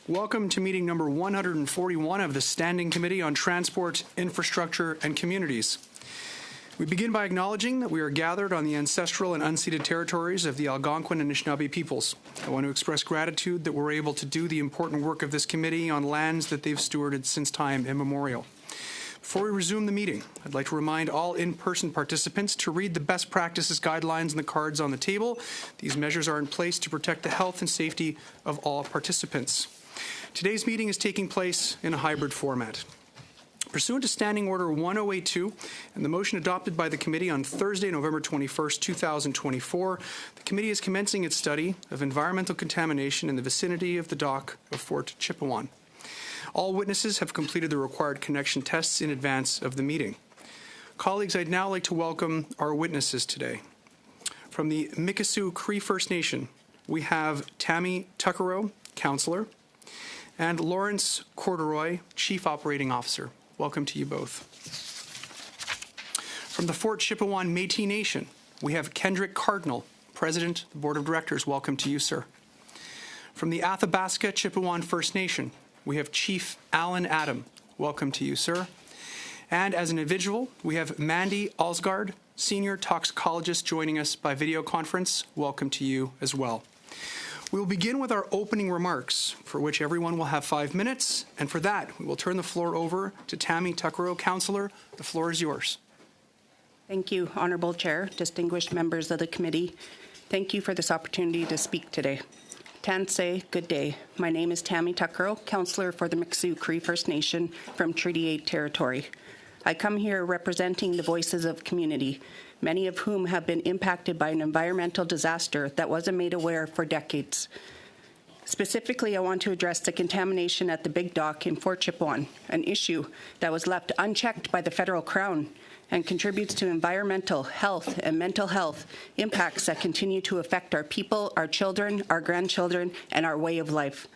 Welcome to meeting number 141 of the Standing Committee on Transport, Infrastructure and Communities. We begin by acknowledging that we are gathered on the ancestral and unceded territories of the Algonquin and Anishinaabe peoples. I want to express gratitude that we're able to do the important work of this committee on lands that they've stewarded since time immemorial. Before we resume the meeting, I'd like to remind all in-person participants to read the best practices guidelines and the cards on the table. These measures are in place to protect the health and safety of all participants. Today's meeting is taking place in a hybrid format. Pursuant to Standing Order 1082 and the motion adopted by the committee on Thursday, November 21st, 2024, the committee is commencing its study of environmental contamination in the vicinity of the dock of Fort Chipewyan. All witnesses have completed the required connection tests in advance of the meeting. Colleagues, I'd now like to welcome our witnesses today. From the Mikisew Cree First Nation, we have Tammy Tuckero, Councillor, and Lawrence Corduroy, Chief Operating Officer. Welcome to you both. From the Fort Chipewyan Métis Nation, we have Kendrick Cardinal, President of the Board of Directors. Welcome to you, sir. From the Athabasca Chipewyan First Nation, we have Chief Alan Adam. Welcome to you, sir. And as an individual, we have Mandy Alsgaard, Senior Toxicologist, joining us by video conference. Welcome to you as well. We will begin with our opening remarks, for which everyone will have 5 minutes, and for that, we will turn the floor over to Tammy Tuckero. Councillor, the floor is yours. Thank you, Honourable Chair, distinguished members of the committee. Thank you for this opportunity to speak today. Tansei, good day. My name is Tammy Tuckero, Councillor for the Mikisew Cree First Nation from Treaty 8 Territory. I come here representing the voices of community, many of whom have been impacted by an environmental disaster that wasn't made aware for decades. Specifically, I want to address the contamination at the Big Dock in Fort Chipewyan, an issue that was left unchecked by the Federal Crown and contributes to environmental, health, and mental health impacts that continue to affect our people, our children, our grandchildren, and our way of life.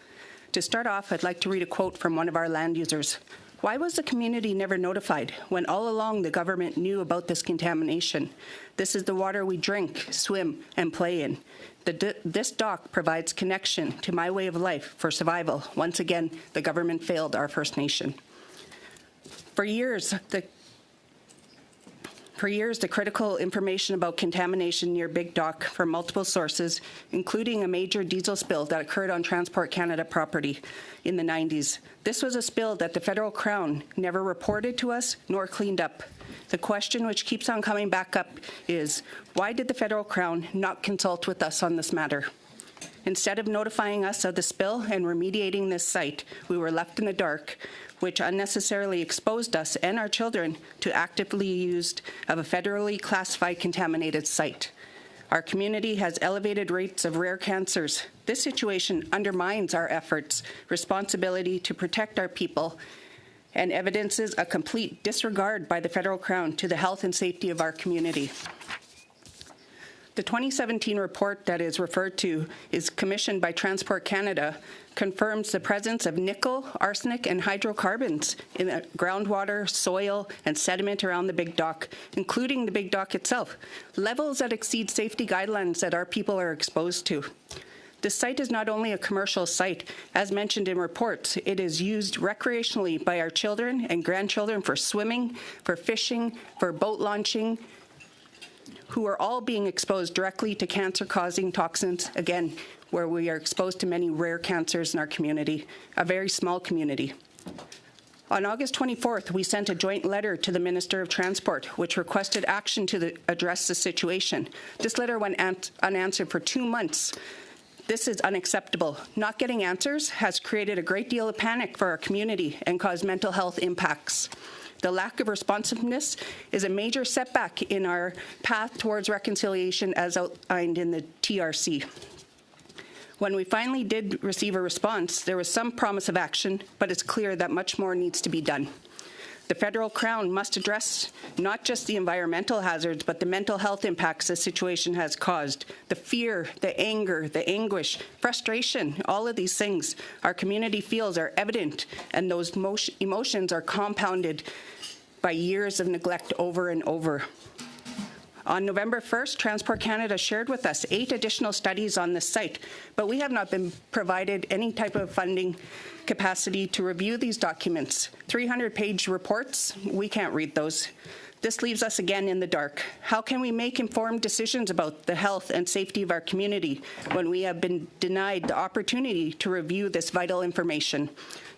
To start off, I'd like to read a quote from one of our land users. Why was the community never notified when all along the government knew about this contamination? This is the water we drink, swim, and play in. This dock provides connection to my way of life for survival. Once again, the government failed our First Nation. For years, the critical information about contamination near Big Dock from multiple sources, including a major diesel spill that occurred on Transport Canada property in the 90s. This was a spill that the Federal Crown never reported to us nor cleaned up. The question which keeps on coming back up is, why did the Federal Crown not consult with us on this matter? Instead of notifying us of the spill and remediating this site, we were left in the dark, which unnecessarily exposed us and our children to actively use of a federally classified contaminated site. Our community has elevated rates of rare cancers. This situation undermines our efforts, responsibility to protect our people, and evidences a complete disregard by the Federal Crown to the health and safety of our community. The 2017 report that is referred to is commissioned by Transport Canada, confirms the presence of nickel, arsenic, and hydrocarbons in the groundwater, soil, and sediment around the Big Dock, including the Big Dock itself, levels that exceed safety guidelines that our people are exposed to. This site is not only a commercial site, as mentioned in reports, it is used recreationally by our children and grandchildren for swimming, for fishing, for boat launching, who are all being exposed directly to cancer-causing toxins, again, where we are exposed to many rare cancers in our community, a very small community. On August 24th, we sent a joint letter to the Minister of Transport, which requested action to address the situation. This letter went unanswered for 2 months. This is unacceptable. Not getting answers has created a great deal of panic for our community and caused mental health impacts. The lack of responsiveness is a major setback in our path towards reconciliation as outlined in the TRC. When we finally did receive a response, there was some promise of action, but it's clear that much more needs to be done. The Federal Crown must address not just the environmental hazards, but the mental health impacts this situation has caused. The fear, the anger, the anguish, frustration, all of these things our community feels are evident, and those emotions are compounded by years of neglect over and over. On November 1st, Transport Canada shared with us 8 additional studies on this site, but we have not been provided any type of funding capacity to review these documents. 300-page reports, we can't read those. This leaves us again in the dark. How can we make informed decisions about the health and safety of our community when we have been denied the opportunity to review this vital information?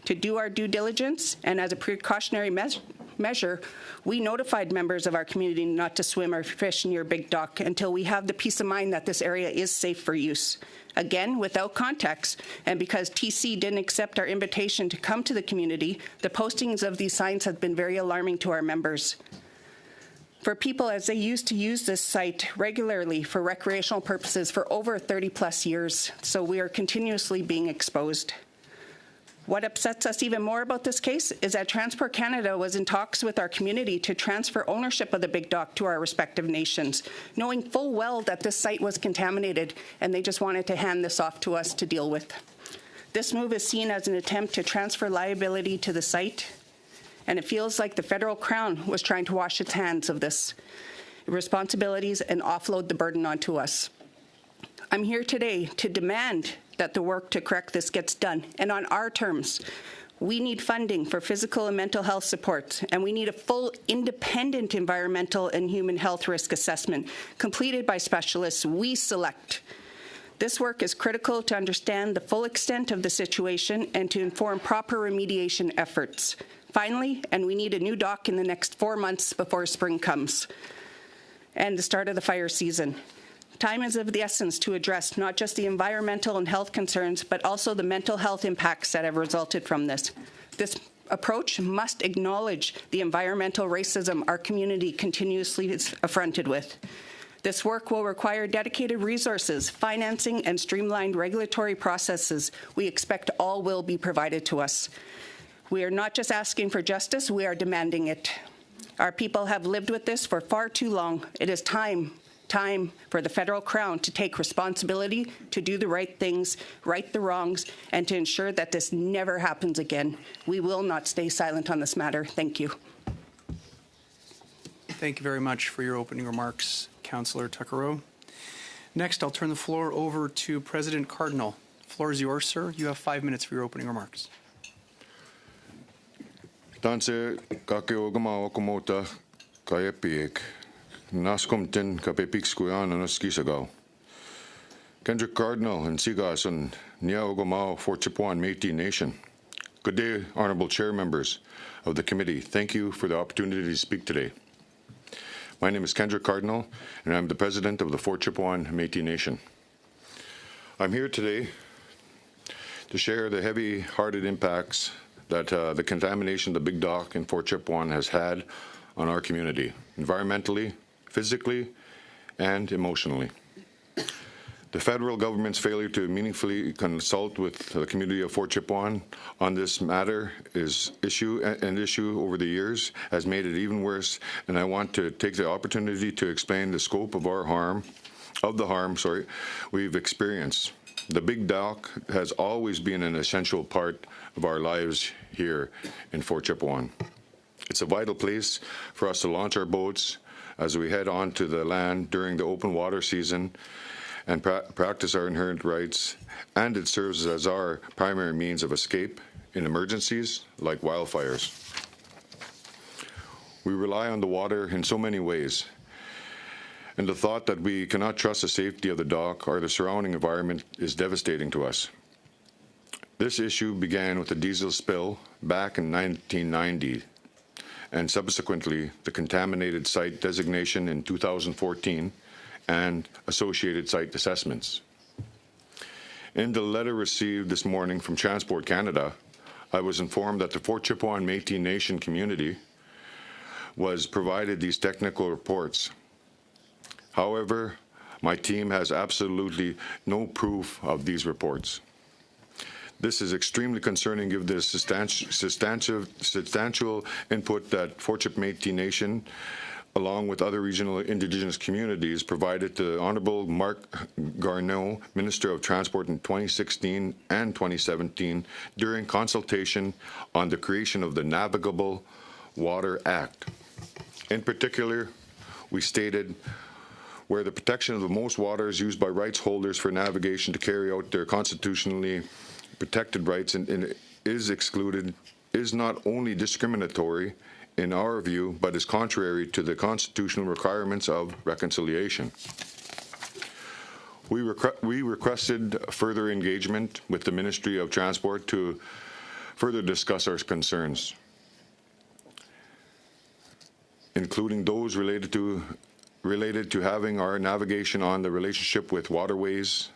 To do our due diligence, and as a precautionary measure, we notified members of our community not to swim or fish near Big Dock until we have the peace of mind that this area is safe for use. Again, without context, and because TC didn't accept our invitation to come to the community, the postings of these signs have been very alarming to our members. For people, as they used to use this site regularly for recreational purposes for over 30+ years, so we are continuously being exposed. What upsets us even more about this case is that Transport Canada was in talks with our community to transfer ownership of the Big Dock to our respective nations, knowing full well that this site was contaminated, and they just wanted to hand this off to us to deal with. This move is seen as an attempt to transfer liability to the site, and it feels like the federal crown was trying to wash its hands of this responsibilities and offload the burden onto us. I'm here today to demand that the work to correct this gets done, and on our terms. We need funding for physical and mental health support, and we need a full independent environmental and human health risk assessment completed by specialists we select. This work is critical to understand the full extent of the situation and to inform proper remediation efforts. Finally, and we need a new dock in the next 4 months before spring comes and the start of the fire season. Time is of the essence to address not just the environmental and health concerns, but also the mental health impacts that have resulted from this. This approach must acknowledge the environmental racism our community continuously is affronted with. This work will require dedicated resources, financing, and streamlined regulatory processes. We expect all will be provided to us. We are not just asking for justice, we are demanding it. Our people have lived with this for far too long. It is time for the federal crown to take responsibility, to do the right things, right the wrongs, and to ensure that this never happens again. We will not stay silent on this matter. Thank you. Thank you very much for your opening remarks, Councillor Tuckero. Next, I'll turn the floor over to President Cardinal. The floor is yours, sir. You have 5 minutes for your opening remarks. Tanse kakeogama okomota kayepiek. Naskomten kapepixkuyan anaskisagaw. Kendrick Cardinal and Sigason Niaogomao for Chipewyan Métis Nation. Good day, honorable chair members of the committee. Thank you for the opportunity to speak today. My name is Kendrick Cardinal, and I'm the president of the Fort Chipewyan Métis Nation. I'm here today to share the heavy-hearted impacts that the contamination of the Big Dock in Fort Chipewyan has had on our community, environmentally, physically, and emotionally. The federal government's failure to meaningfully consult with the community of Fort Chipewyan on this matter is an issue over the years has made it even worse, and I want to take the opportunity to explain the scope of the harm we've experienced. The Big Dock has always been an essential part of our lives here in Fort Chipewyan. It's a vital place for us to launch our boats as we head onto the land during the open water season and practice our inherent rights, and it serves as our primary means of escape in emergencies like wildfires. We rely on the water in so many ways, and the thought that we cannot trust the safety of the dock or the surrounding environment is devastating to us. This issue began with a diesel spill back in 1990, and subsequently the contaminated site designation in 2014 and associated site assessments. In the letter received this morning from Transport Canada, I was informed that the Fort Chipewyan Métis Nation community was provided these technical reports. However, my team has absolutely no proof of these reports. This is extremely concerning given the substantial input that Fort Chip Métis Nation, along with other regional Indigenous communities, provided to Honourable Marc Garneau, Minister of Transport in 2016 and 2017 during consultation on the creation of the Navigable Water Act. In particular, we stated, where the protection of the most waters used by rights holders for navigation to carry out their constitutionally protected rights and is excluded is not only discriminatory in our view, but is contrary to the constitutional requirements of reconciliation. We requested further engagement with the Ministry of Transport to further discuss our concerns, including those related to having our navigation on the relationship with waterways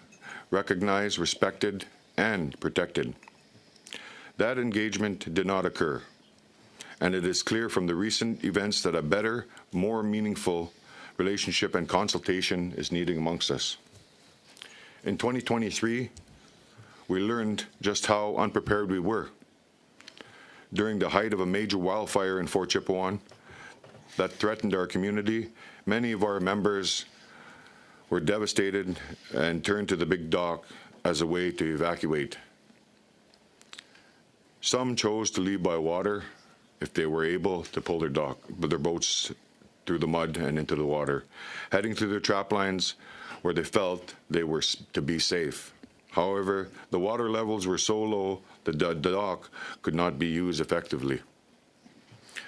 recognized, respected, and protected. That engagement did not occur, and it is clear from the recent events that a better, more meaningful relationship and consultation is needed amongst us. In 2023, we learned just how unprepared we were. During the height of a major wildfire in Fort Chipewyan that threatened our community, many of our members were devastated and turned to the Big Dock as a way to evacuate. Some chose to leave by water if they were able to pull their boats through the mud and into the water, heading to their trap lines where they felt they were to be safe. However, the water levels were so low that the dock could not be used effectively.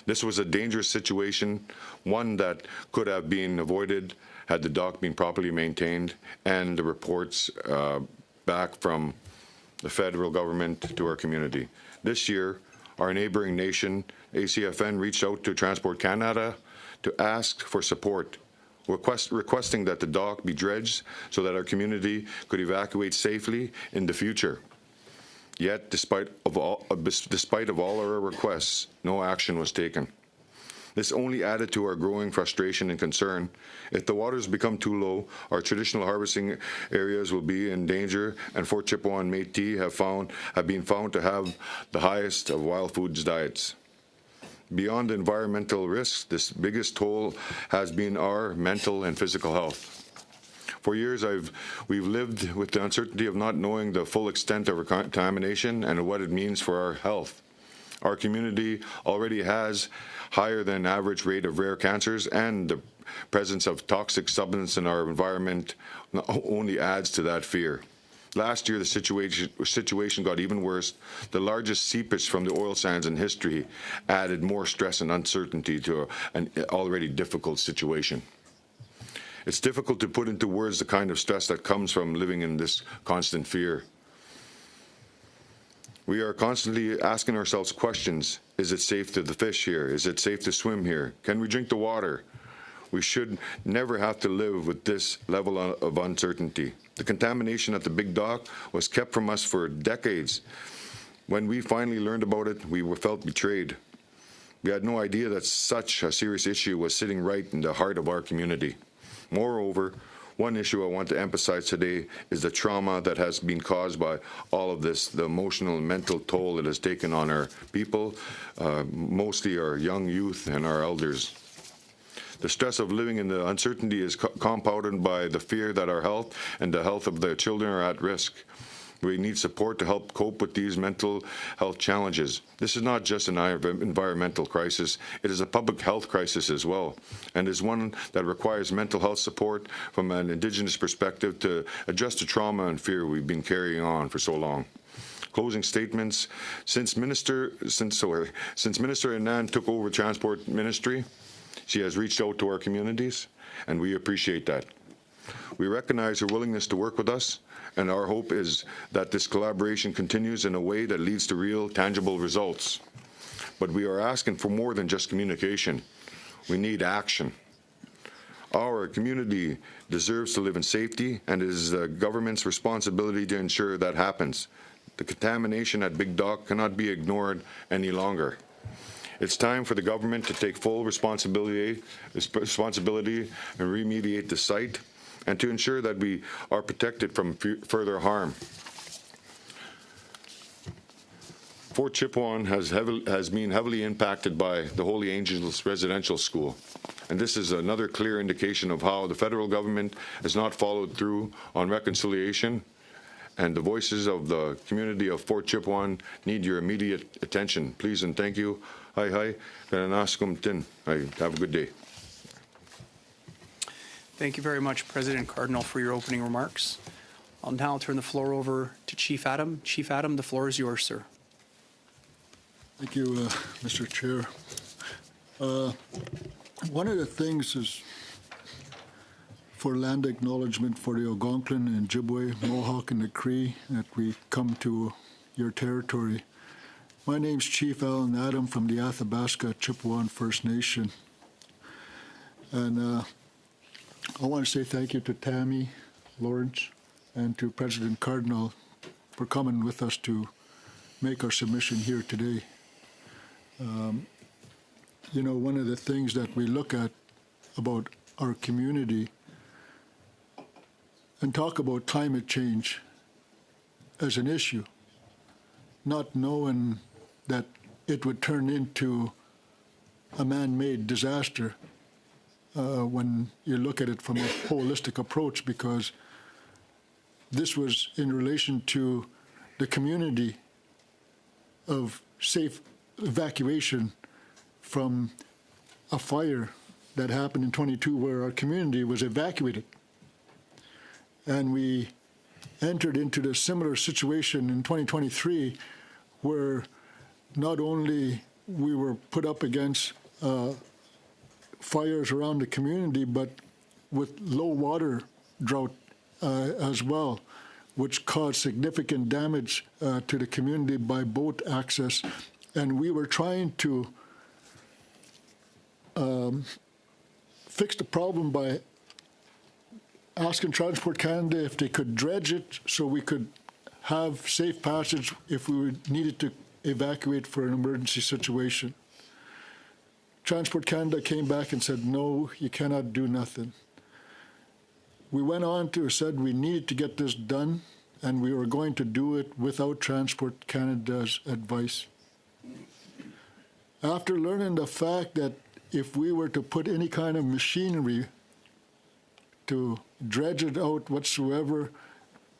This was a dangerous situation, one that could have been avoided had the dock been properly maintained and the reports back from the federal government to our community. This year, our neighboring nation, ACFN, reached out to Transport Canada to ask for support, requesting that the dock be dredged so that our community could evacuate safely in the future. Yet, despite of all our requests, no action was taken. This only added to our growing frustration and concern. If the waters become too low, our traditional harvesting areas will be in danger, and Fort Chipewyan Métis have been found to have the highest of wild foods diets. Beyond environmental risks, this biggest toll has been our mental and physical health. For years, we've lived with the uncertainty of not knowing the full extent of our contamination and what it means for our health. Our community already has higher than average rate of rare cancers, and the presence of toxic substances in our environment only adds to that fear. Last year, the situation got even worse. The largest seepage from the oil sands in history added more stress and uncertainty to an already difficult situation. It's difficult to put into words the kind of stress that comes from living in this constant fear. We are constantly asking ourselves questions. Is it safe to the fish here? Is it safe to swim here? Can we drink the water? We should never have to live with this level of uncertainty. The contamination at the Big Dock was kept from us for decades. When we finally learned about it, we felt betrayed. We had no idea that such a serious issue was sitting right in the heart of our community. Moreover, one issue I want to emphasize today is the trauma that has been caused by all of this, the emotional and mental toll it has taken on our people, mostly our young youth and our elders. The stress of living in the uncertainty is compounded by the fear that our health and the health of the children are at risk. We need support to help cope with these mental health challenges. This is not just an environmental crisis, it is a public health crisis as well, and is one that requires mental health support from an Indigenous perspective to address the trauma and fear we've been carrying on for so long. Closing statements. Since Minister Anand took over Transport Ministry, she has reached out to our communities, and we appreciate that. We recognize her willingness to work with us, and our hope is that this collaboration continues in a way that leads to real, tangible results. But we are asking for more than just communication. We need action. Our community deserves to live in safety, and it is the government's responsibility to ensure that happens. The contamination at Big Dock cannot be ignored any longer. It's time for the government to take full responsibility and remediate the site, and to ensure that we are protected from further harm. Fort Chipewyan has been heavily impacted by the Holy Angels Residential School, and this is another clear indication of how the federal government has not followed through on reconciliation, and the voices of the community of Fort Chipewyan need your immediate attention. Please and thank you. Have a good day. Thank you very much, President Cardinal, for your opening remarks. I'll now turn the floor over to Chief Adam. Chief Adam, the floor is yours, sir. Thank you, Mr. Chair. One of the things is for land acknowledgement for the Algonquin and Ojibwe, Mohawk, and the Cree that we come to your territory. My name's Chief Alan Adam from the Athabasca Chippewa First Nation. And I want to say thank you to Tammy Lawrence and to President Cardinal for coming with us to make our submission here today. You know, one of the things that we look at about our community and talk about climate change as an issue, not knowing that it would turn into a man-made disaster when you look at it from a holistic approach, because this was in relation to the community of safe evacuation from a fire that happened in 22 where our community was evacuated. And we entered into the similar situation in 2023 where not only we were put up against fires around the community, but with low water drought as well, which caused significant damage to the community by boat access. And we were trying to fix the problem by asking Transport Canada if they could dredge it so we could have safe passage if we needed to evacuate for an emergency situation. Transport Canada came back and said, no, you cannot do nothing. We went on to said we needed to get this done, and we were going to do it without Transport Canada's advice. After learning the fact that if we were to put any kind of machinery to dredge it out whatsoever,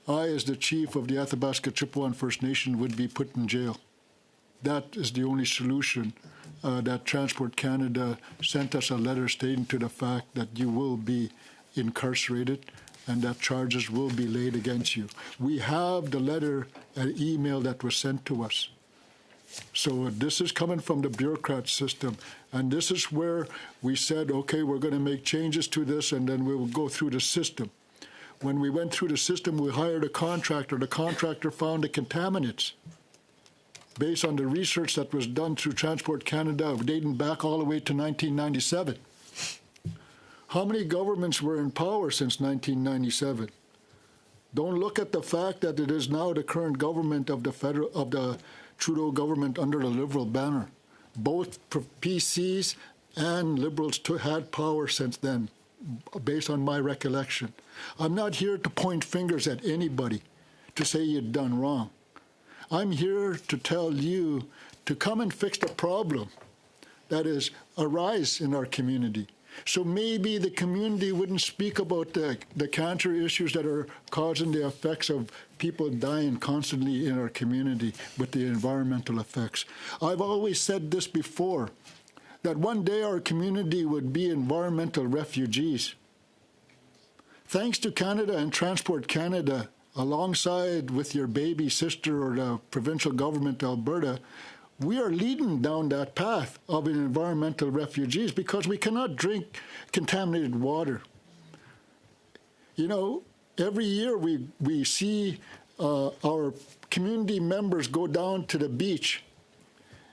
I, as the chief of the Athabasca Chippewa First Nation, would be put in jail. That is the only solution. That Transport Canada sent us a letter stating to the fact that you will be incarcerated and that charges will be laid against you. We have the letter, an email that was sent to us. So this is coming from the bureaucrat system, and this is where we said, okay, we're going to make changes to this, and then we will go through the system. When we went through the system, we hired a contractor. The contractor found the contaminants based on the research that was done through Transport Canada dating back all the way to 1997. How many governments were in power since 1997? Don't look at the fact that it is now the current government of the Trudeau government under the Liberal banner. Both PCs and Liberals had power since then, based on my recollection. I'm not here to point fingers at anybody to say you've done wrong. I'm here to tell you to come and fix the problem that is arise in our community. So maybe the community wouldn't speak about the cancer issues that are causing the effects of people dying constantly in our community with the environmental effects. I've always said this before, that one day our community would be environmental refugees. Thanks to Canada and Transport Canada, alongside with your baby sister or the provincial government of Alberta, we are leading down that path of environmental refugees because we cannot drink contaminated water. You know, every year we see our community members go down to the beach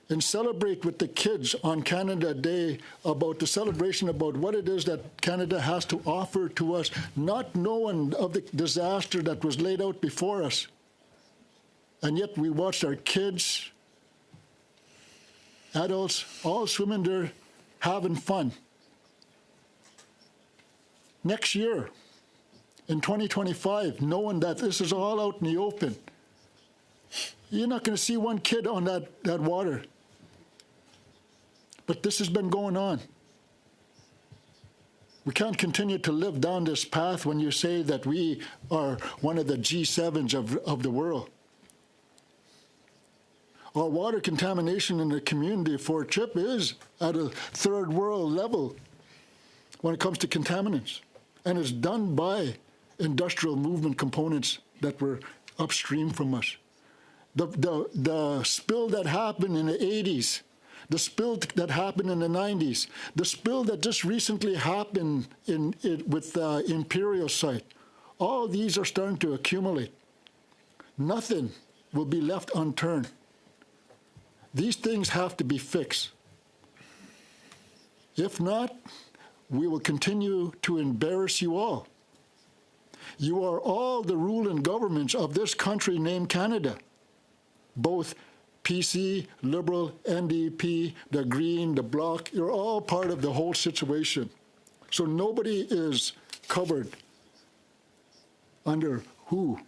and celebrate with the kids on Canada Day about the celebration about what it is that Canada has to offer to us, not knowing of the disaster that was laid out before us. And yet we watched our kids, adults, all swimming there having fun. Next year, in 2025, knowing that this is all out in the open, you're not going to see one kid on that water. But this has been going on. We can't continue to live down this path when you say that we are one of the G7s of the world. Our water contamination in the community for CHIP is at a third world level when it comes to contaminants. And it's done by industrial movement components that were upstream from us. The spill that happened in the 80s, the spill that happened in the 90s, the spill that just recently happened with Imperial site, all these are starting to accumulate. Nothing will be left unturned. These things have to be fixed. If not, we will continue to embarrass you all. You are all the ruling governments of this country named Canada. Both PC, Liberal, NDP, the Green, the Bloc, you're all part of the whole situation. So nobody is covered under who?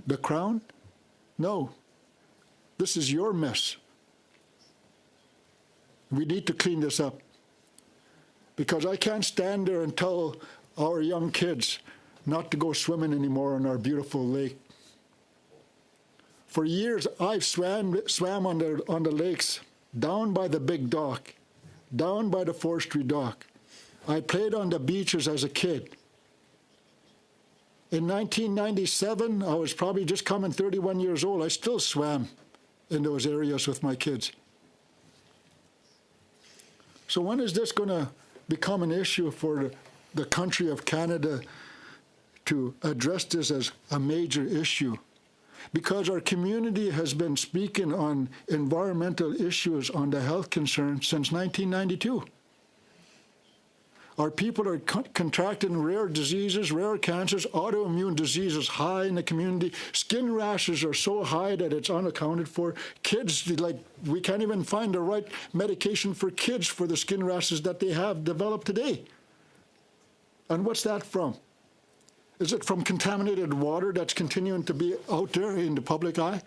The Crown? No. This is your mess. We need to clean this up. Because I can't stand there and tell our young kids not to go swimming anymore in our beautiful lake. For years, I've swam on the lakes, down by the big dock, down by the forestry dock. I played on the beaches as a kid. In 1997, I was probably just coming 31 years old. I still swam in those areas with my kids. So when is this going to become an issue for the country of Canada to address this as a major issue? Because our community has been speaking on environmental issues on the health concerns since 1992. Our people are contracting rare diseases, rare cancers, autoimmune diseases high in the community. Skin rashes are so high that it's unaccounted for. Kids, we can't even find the right medication for kids for the skin rashes that they have developed today. And what's that from? Is it from contaminated water that's continuing to be out there in the public eye?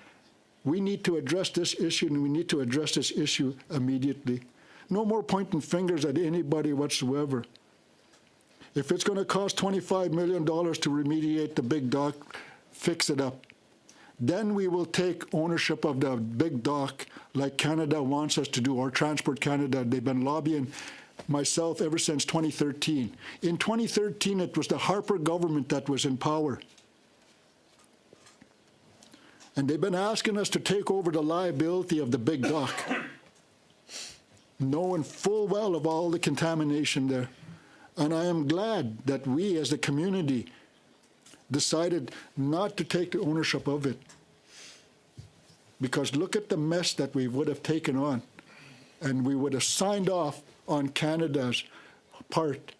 We need to address this issue, and we need to address this issue immediately. No more pointing fingers at anybody whatsoever. If it's going to cost $25 million to remediate the big dock, fix it up. Then we will take ownership of the big dock like Canada wants us to do, or Transport Canada. They've been lobbying myself ever since 2013. In 2013, it was the Harper government that was in power. And they've been asking us to take over the liability of the big dock, knowing full well of all the contamination there. And I am glad that we as a community decided not to take the ownership of it. Because look at the mess that we would have taken on, and we would have signed off on Canada's part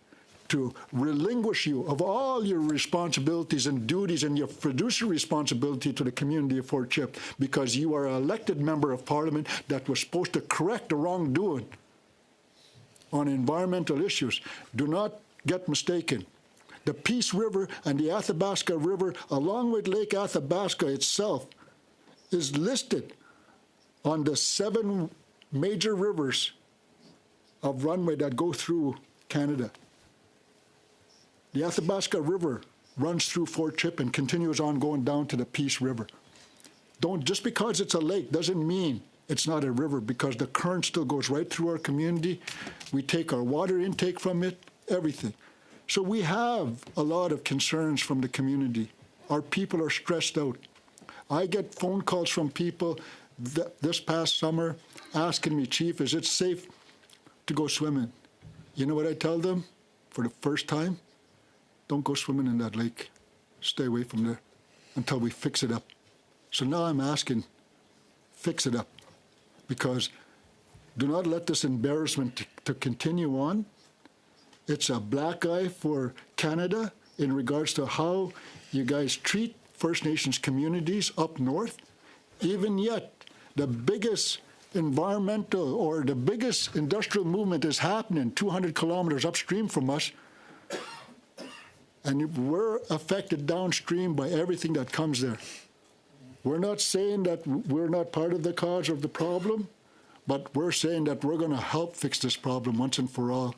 to relinquish you of all your responsibilities and duties and your fiduciary responsibility to the community of Fort Chip, because you are an elected member of Parliament that was supposed to correct the wrongdoing on environmental issues. Do not get mistaken. The Peace River and the Athabasca River, along with Lake Athabasca itself, is listed on the 7 major rivers of runway that go through Canada. The Athabasca River runs through Fort Chip and continues on going down to the Peace River. Just because it's a lake doesn't mean it's not a river, because the current still goes right through our community. We take our water intake from it, everything. So we have a lot of concerns from the community. Our people are stressed out. I get phone calls from people this past summer asking me, Chief, is it safe to go swimming? You know what I tell them for the first time? Don't go swimming in that lake. Stay away from there until we fix it up. So now I'm asking, fix it up. Because do not let this embarrassment to continue on. It's a black eye for Canada in regards to how you guys treat First Nations communities up north. Even yet, the biggest environmental or the biggest industrial movement is happening 200 kilometers upstream from us. And we're affected downstream by everything that comes there. We're not saying that we're not part of the cause of the problem, but we're saying that we're going to help fix this problem once and for all.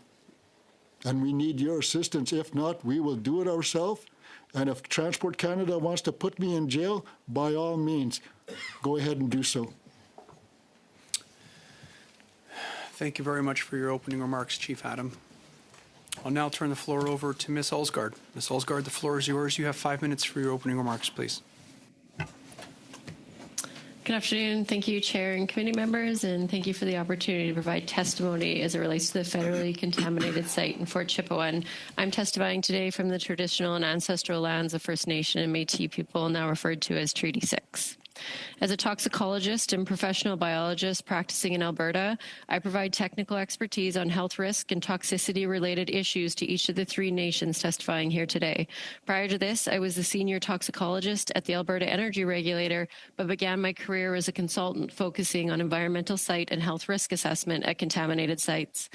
And we need your assistance. If not, we will do it ourselves. And if Transport Canada wants to put me in jail, by all means, go ahead and do so. Thank you very much for your opening remarks, Chief Adam. I'll now turn the floor over to Ms. Ulsgaard. Ms. Ulsgaard, the floor is yours. You have 5 minutes for your opening remarks, please. Good afternoon. Thank you, Chair and committee members, and thank you for the opportunity to provide testimony as it relates to the federally contaminated site in Fort Chipewyan. I'm testifying today from the traditional and ancestral lands of First Nation and Métis people, now referred to as Treaty 6. As a toxicologist and professional biologist practicing in Alberta, I provide technical expertise on health risk and toxicity-related issues to each of the 3 nations testifying here today. Prior to this, I was the senior toxicologist at the Alberta Energy Regulator, but began my career as a consultant focusing on environmental site and health risk assessment at contaminated sites.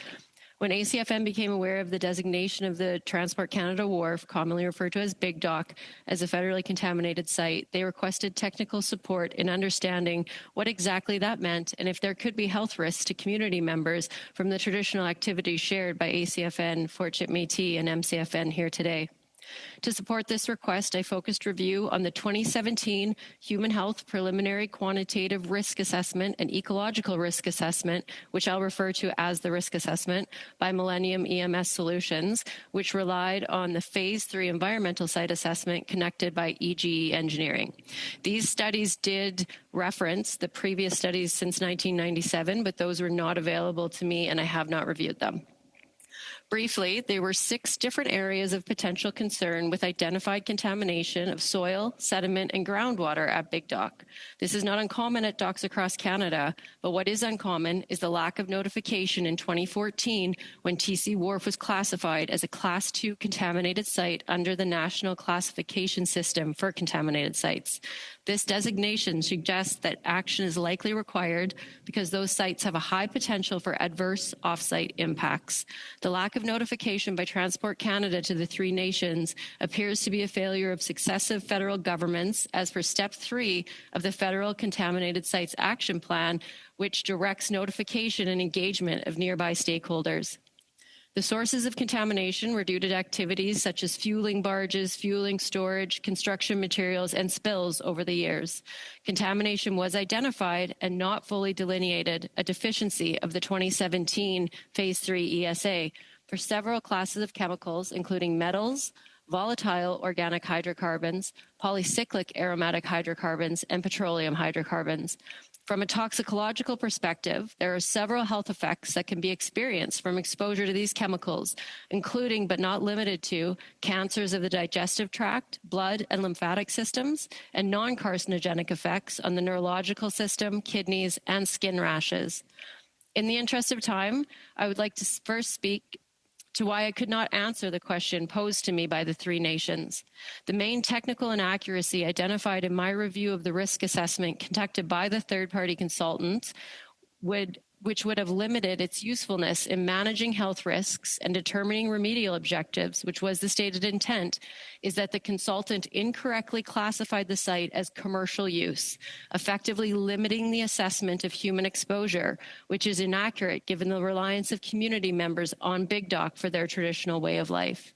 When ACFN became aware of the designation of the Transport Canada Wharf, commonly referred to as Big Dock, as a federally contaminated site, they requested technical support in understanding what exactly that meant and if there could be health risks to community members from the traditional activities shared by ACFN, Fort Chip Métis, and MCFN here today. To support this request, I focused review on the 2017 Human Health Preliminary Quantitative Risk Assessment and Ecological Risk Assessment, which I'll refer to as the Risk Assessment, by Millennium EMS Solutions, which relied on the Phase 3 Environmental Site Assessment conducted by EGE Engineering. These studies did reference the previous studies since 1997, but those were not available to me and I have not reviewed them. Briefly, there were 6 different areas of potential concern with identified contamination of soil, sediment, and groundwater at Big Dock. This is not uncommon at docks across Canada, but what is uncommon is the lack of notification in 2014 when TC Wharf was classified as a Class 2 contaminated site under the National Classification System for Contaminated Sites. This designation suggests that action is likely required because those sites have a high potential for adverse off-site impacts. The lack of notification by Transport Canada to the 3 nations appears to be a failure of successive federal governments as per Step 3 of the Federal Contaminated Sites Action Plan, which directs notification and engagement of nearby stakeholders. The sources of contamination were due to activities such as fueling barges, fueling storage, construction materials, and spills over the years. Contamination was identified and not fully delineated, a deficiency of the 2017 Phase 3 ESA, for several classes of chemicals, including metals, volatile organic hydrocarbons, polycyclic aromatic hydrocarbons, and petroleum hydrocarbons. From a toxicological perspective, there are several health effects that can be experienced from exposure to these chemicals, including but not limited to cancers of the digestive tract, blood and lymphatic systems, and non-carcinogenic effects on the neurological system, kidneys, and skin rashes. In the interest of time, I would like to first speak to why I could not answer the question posed to me by the 3 nations. The main technical inaccuracy identified in my review of the risk assessment conducted by the third-party consultant which would have limited its usefulness in managing health risks and determining remedial objectives, which was the stated intent, is that the consultant incorrectly classified the site as commercial use, effectively limiting the assessment of human exposure, which is inaccurate given the reliance of community members on Big Dock for their traditional way of life.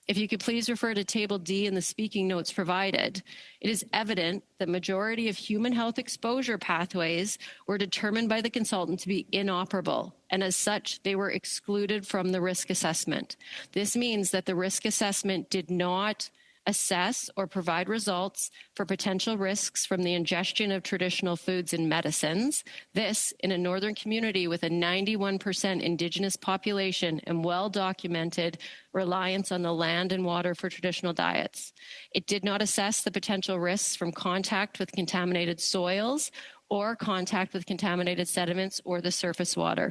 If you could please refer to Table D in the speaking notes provided, it is evident that majority of human health exposure pathways were determined by the consultant to be inoperable, and as such, they were excluded from the risk assessment. This means that the risk assessment did not assess or provide results for potential risks from the ingestion of traditional foods and medicines. This in a northern community with a 91% Indigenous population and well-documented reliance on the land and water for traditional diets. It did not assess the potential risks from contact with contaminated soils or contact with contaminated sediments or the surface water.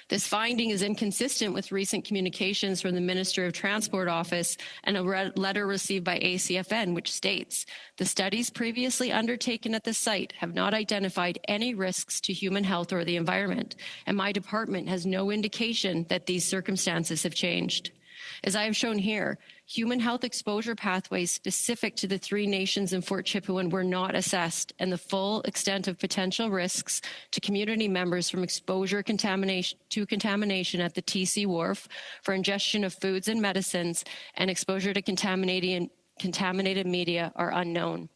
This finding is inconsistent with recent communications from the Minister of Transport Office and a letter received by ACFN, which states, the studies previously undertaken at the site have not identified any risks to human health or the environment, and my department has no indication that these circumstances have changed. As I have shown here, human health exposure pathways specific to the 3 nations in Fort Chipewyan were not assessed, and the full extent of potential risks to community members from exposure to contamination at the TC Wharf for ingestion of foods and medicines and exposure to contaminated media are unknown.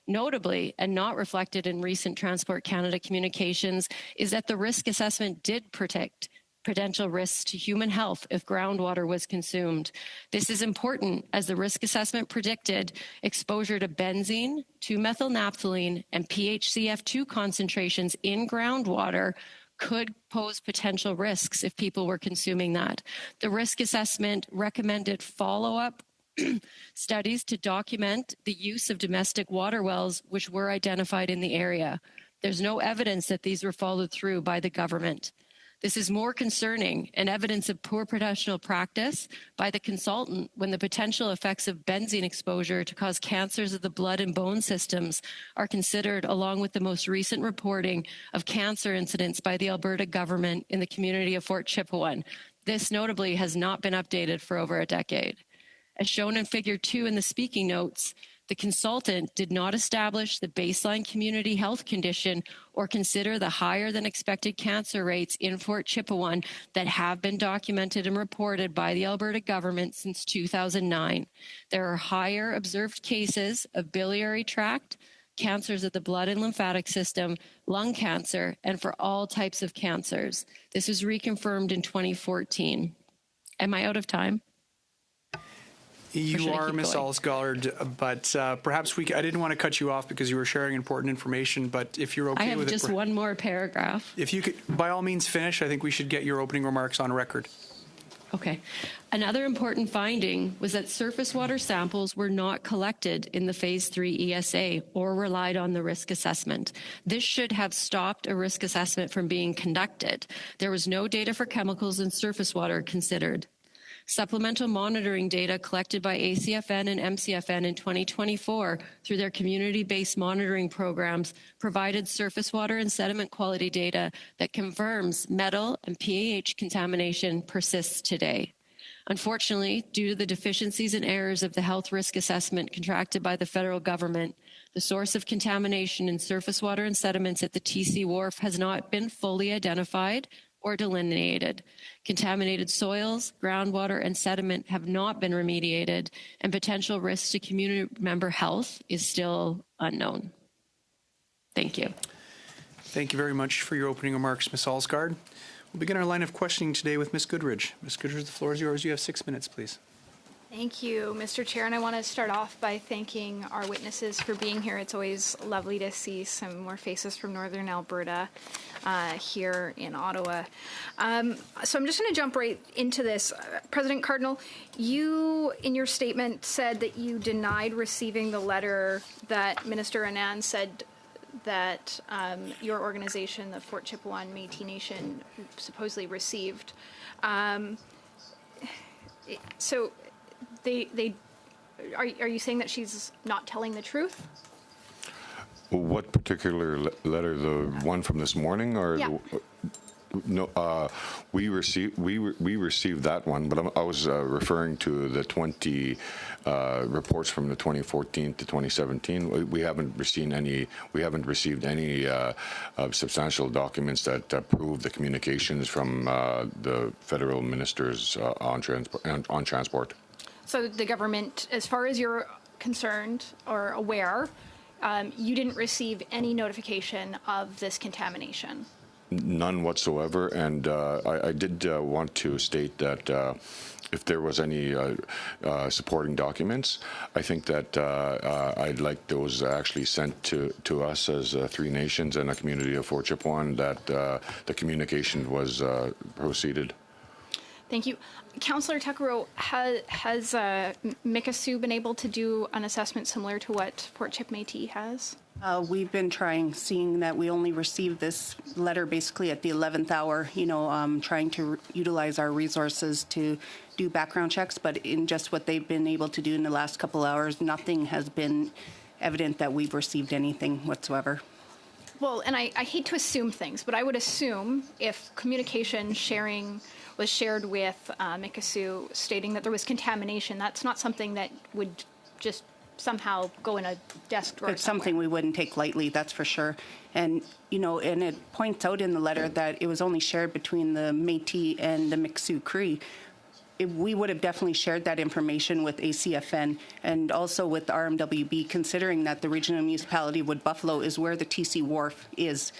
Notably, and not reflected in recent Transport Canada communications, is that the risk assessment did predict potential risks to human health if groundwater was consumed. This is important as the risk assessment predicted exposure to benzene, 2-methylnaphthalene, and PHCF2 concentrations in groundwater could pose potential risks if people were consuming that. The risk assessment recommended follow-up studies to document the use of domestic water wells which were identified in the area. There's no evidence that these were followed through by the government. This is more concerning and evidence of poor professional practice by the consultant when the potential effects of benzene exposure to cause cancers of the blood and bone systems are considered, along with the most recent reporting of cancer incidents by the Alberta government in the community of Fort Chipewyan. This notably has not been updated for over a decade. As shown in Figure 2 in the speaking notes, the consultant did not establish the baseline community health condition or consider the higher than expected cancer rates in Fort Chipewyan that have been documented and reported by the Alberta government since 2009. There are higher observed cases of biliary tract, cancers of the blood and lymphatic system, lung cancer, and for all types of cancers. This was reconfirmed in 2014. Am I out of time? You are, Ms. Alsgaard, but perhaps I didn't want to cut you off because you were sharing important information, but if you're okay with it. I have just one more paragraph. If you could, by all means, finish. I think we should get your opening remarks on record. Okay. Another important finding was that surface water samples were not collected in the Phase 3 ESA or relied on the risk assessment. This should have stopped a risk assessment from being conducted. There was no data for chemicals in surface water considered. Supplemental monitoring data collected by ACFN and MCFN in 2024 through their community-based monitoring programs provided surface water and sediment quality data that confirms metal and PAH contamination persists today. Unfortunately, due to the deficiencies and errors of the health risk assessment contracted by the federal government, the source of contamination in surface water and sediments at the TC Wharf has not been fully identified or delineated. Contaminated soils, groundwater, and sediment have not been remediated, and potential risks to community member health is still unknown. Thank you. Thank you very much for your opening remarks, Ms. Alsgaard. We'll begin our line of questioning today with Ms. Goodridge. Ms. Goodridge, the floor is yours. You have 6 minutes, please. Thank you, Mr. Chair, and I want to start off by thanking our witnesses for being here. It's always lovely to see some more faces from Northern Alberta here in Ottawa. So I'm just going to jump right into this. President Cardinal, you, in your statement, said that you denied receiving the letter that Minister Anand said that your organization, the Fort Chipewyan Métis Nation, supposedly received. So are you saying that she's not telling the truth? What particular letter? The one from this morning, or Yeah. No? We received that one, but I was referring to the 20 reports from the 2014 to 2017. We haven't received any. We haven't received any substantial documents that prove the communications from the federal ministers on transport. So the government, as far as you're concerned or aware, you didn't receive any notification of this contamination? None whatsoever. And I did want to state that if there was any supporting documents, I think that I'd like those actually sent to us as Three Nations and a community of Fort Chipewyan, that the communication was proceeded. Thank you. Councillor Tuckero, has Mikisew been able to do an assessment similar to what Fort Chip Métis has? We've been seeing that we only received this letter basically at the 11th hour, trying to utilize our resources to do background checks, but in just what they've been able to do in the last couple hours, nothing has been evident that we've received anything whatsoever. Well, and I hate to assume things, but I would assume if communication sharing was shared with Mikisew stating that there was contamination, that's not something that would just somehow go in a desk drawer. It's something we wouldn't take lightly, that's for sure. And, and it points out in the letter that it was only shared between the Métis and the Mikisew Cree. We would have definitely shared that information with ACFN and also with the RMWB, considering that the regional municipality of Wood Buffalo is where the TC Wharf is,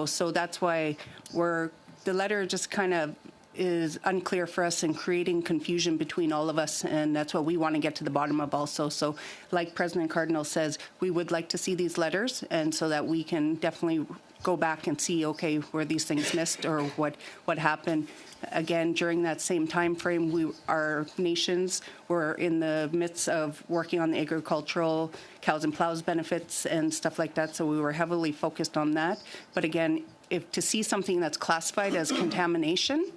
so that's why the letter just kind of is unclear for us and creating confusion between all of us, and that's what we want to get to the bottom of also. So like President Cardinal says, we would like to see these letters, and so that we can definitely go back and see, okay, were these things missed or what happened. Again, during that same time frame, our nations were in the midst of working on the agricultural cows and plows benefits and stuff like that, so we were heavily focused on that. But again, if to see something that's classified as contamination,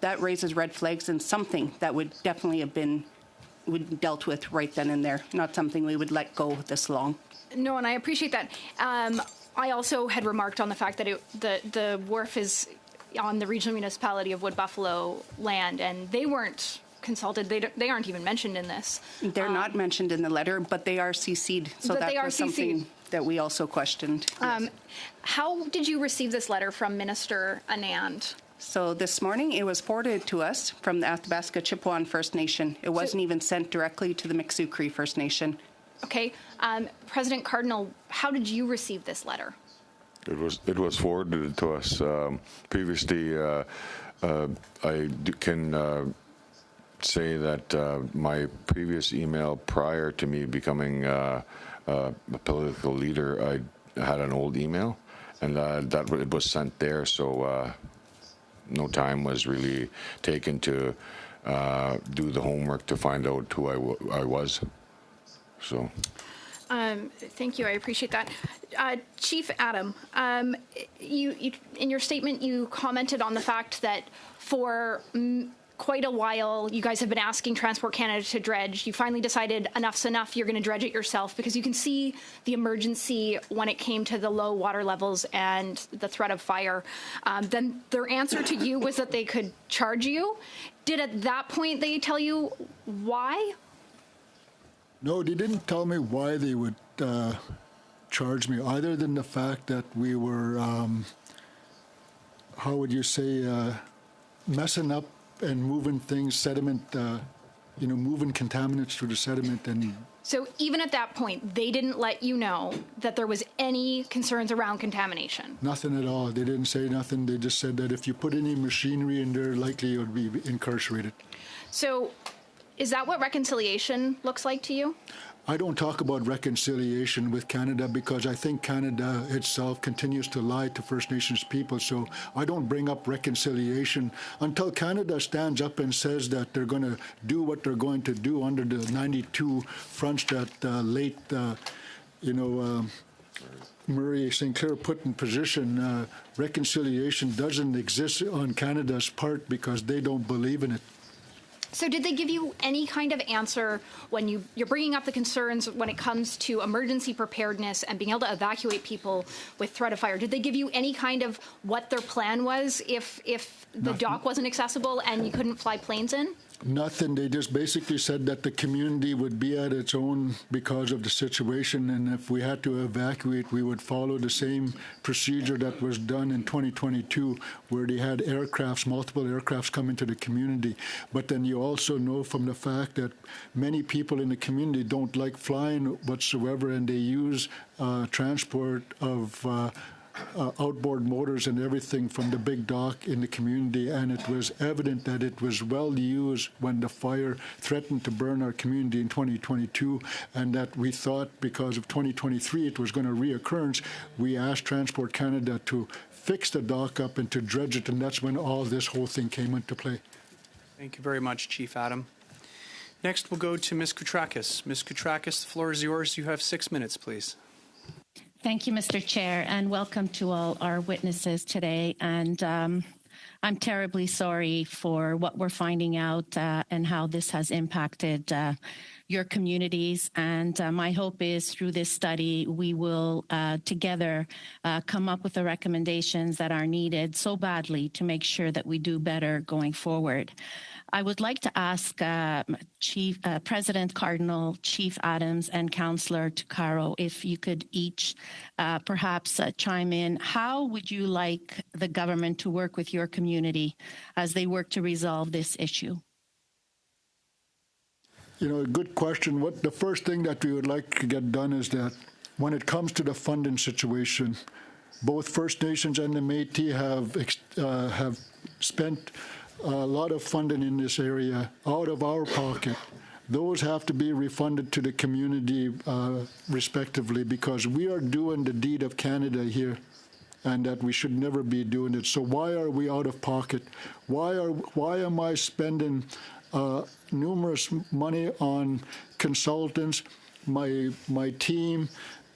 that raises red flags, and something that would definitely have been dealt with right then and there, not something we would let go this long. No, and I appreciate that. I also had remarked on the fact that the wharf is on the regional municipality of Wood Buffalo land, and they weren't consulted. They aren't even mentioned in this. They're not mentioned in the letter, but they are CC'd. So that was something that we also questioned. Yes. How did you receive this letter from Minister Anand? So this morning it was forwarded to us from the Athabasca Chippewa First Nation. It wasn't even sent directly to the Miksuk Cree First Nation. Okay. President Cardinal, how did you receive this letter? It was forwarded to us previously. I can say that my previous email prior to me becoming a political leader, I had an old email, and that it was sent there. So no time was really taken to do the homework to find out who I was. So. Thank you. I appreciate that. Chief Adam, you in your statement, you commented on the fact that for quite a while, you guys have been asking Transport Canada to dredge. You finally decided enough's enough. You're going to dredge it yourself because you can see the emergency when it came to the low water levels and the threat of fire. Then their answer to you was that they could charge you. Did at that point they tell you why? No, they didn't tell me why they would charge me, other than the fact that we were, how would you say, messing up and moving things, sediment, moving contaminants through the sediment. And so even at that point, they didn't let you know that there was any concerns around contamination? Nothing at all. They didn't say nothing. They just said that if you put any machinery in there, likely it would be incarcerated. So is that what reconciliation looks like to you? I don't talk about reconciliation with Canada because I think Canada itself continues to lie to First Nations people. So I don't bring up reconciliation until Canada stands up and says that they're going to do what they're going to do under the 92 fronts that late, Murray St. Clair put in position. Reconciliation doesn't exist on Canada's part because they don't believe in it. So did they give you any kind of answer when you're bringing up the concerns when it comes to emergency preparedness and being able to evacuate people with threat of fire? Did they give you any kind of what their plan was if the dock wasn't accessible and you couldn't fly planes in? Nothing. They just basically said that the community would be at its own because of the situation, and if we had to evacuate, we would follow the same procedure that was done in 2022, where they had multiple aircrafts come into the community. But then you also know from the fact that many people in the community don't like flying whatsoever, and they use transport of outboard motors and everything from the big dock in the community, and it was evident that it was well used when the fire threatened to burn our community in 2022, and that we thought because of 2023 it was going to reoccurrence. We asked Transport Canada to fix the dock up and to dredge it, and that's when all this whole thing came into play. Thank you very much, Chief Adam. Next, we'll go to Ms. Koutrakis. Ms. Koutrakis, the floor is yours. You have 6 minutes, please. Thank you, Mr. Chair, and welcome to all our witnesses today. And I'm terribly sorry for what we're finding out and how this has impacted your communities. And my hope is through this study, we will together come up with the recommendations that are needed so badly to make sure that we do better going forward. I would like to ask President Cardinal, Chief Adams, and Councillor Tuccaro if you could each perhaps chime in. How would you like the government to work with your community as they work to resolve this issue? Good question. The first thing that we would like to get done is that when it comes to the funding situation, both First Nations and the Métis have spent a lot of funding in this area out of our pocket. Those have to be refunded to the community respectively, because we are doing the deed of Canada here, and that we should never be doing it. So why are we out of pocket? Why am I spending numerous money on consultants, my team,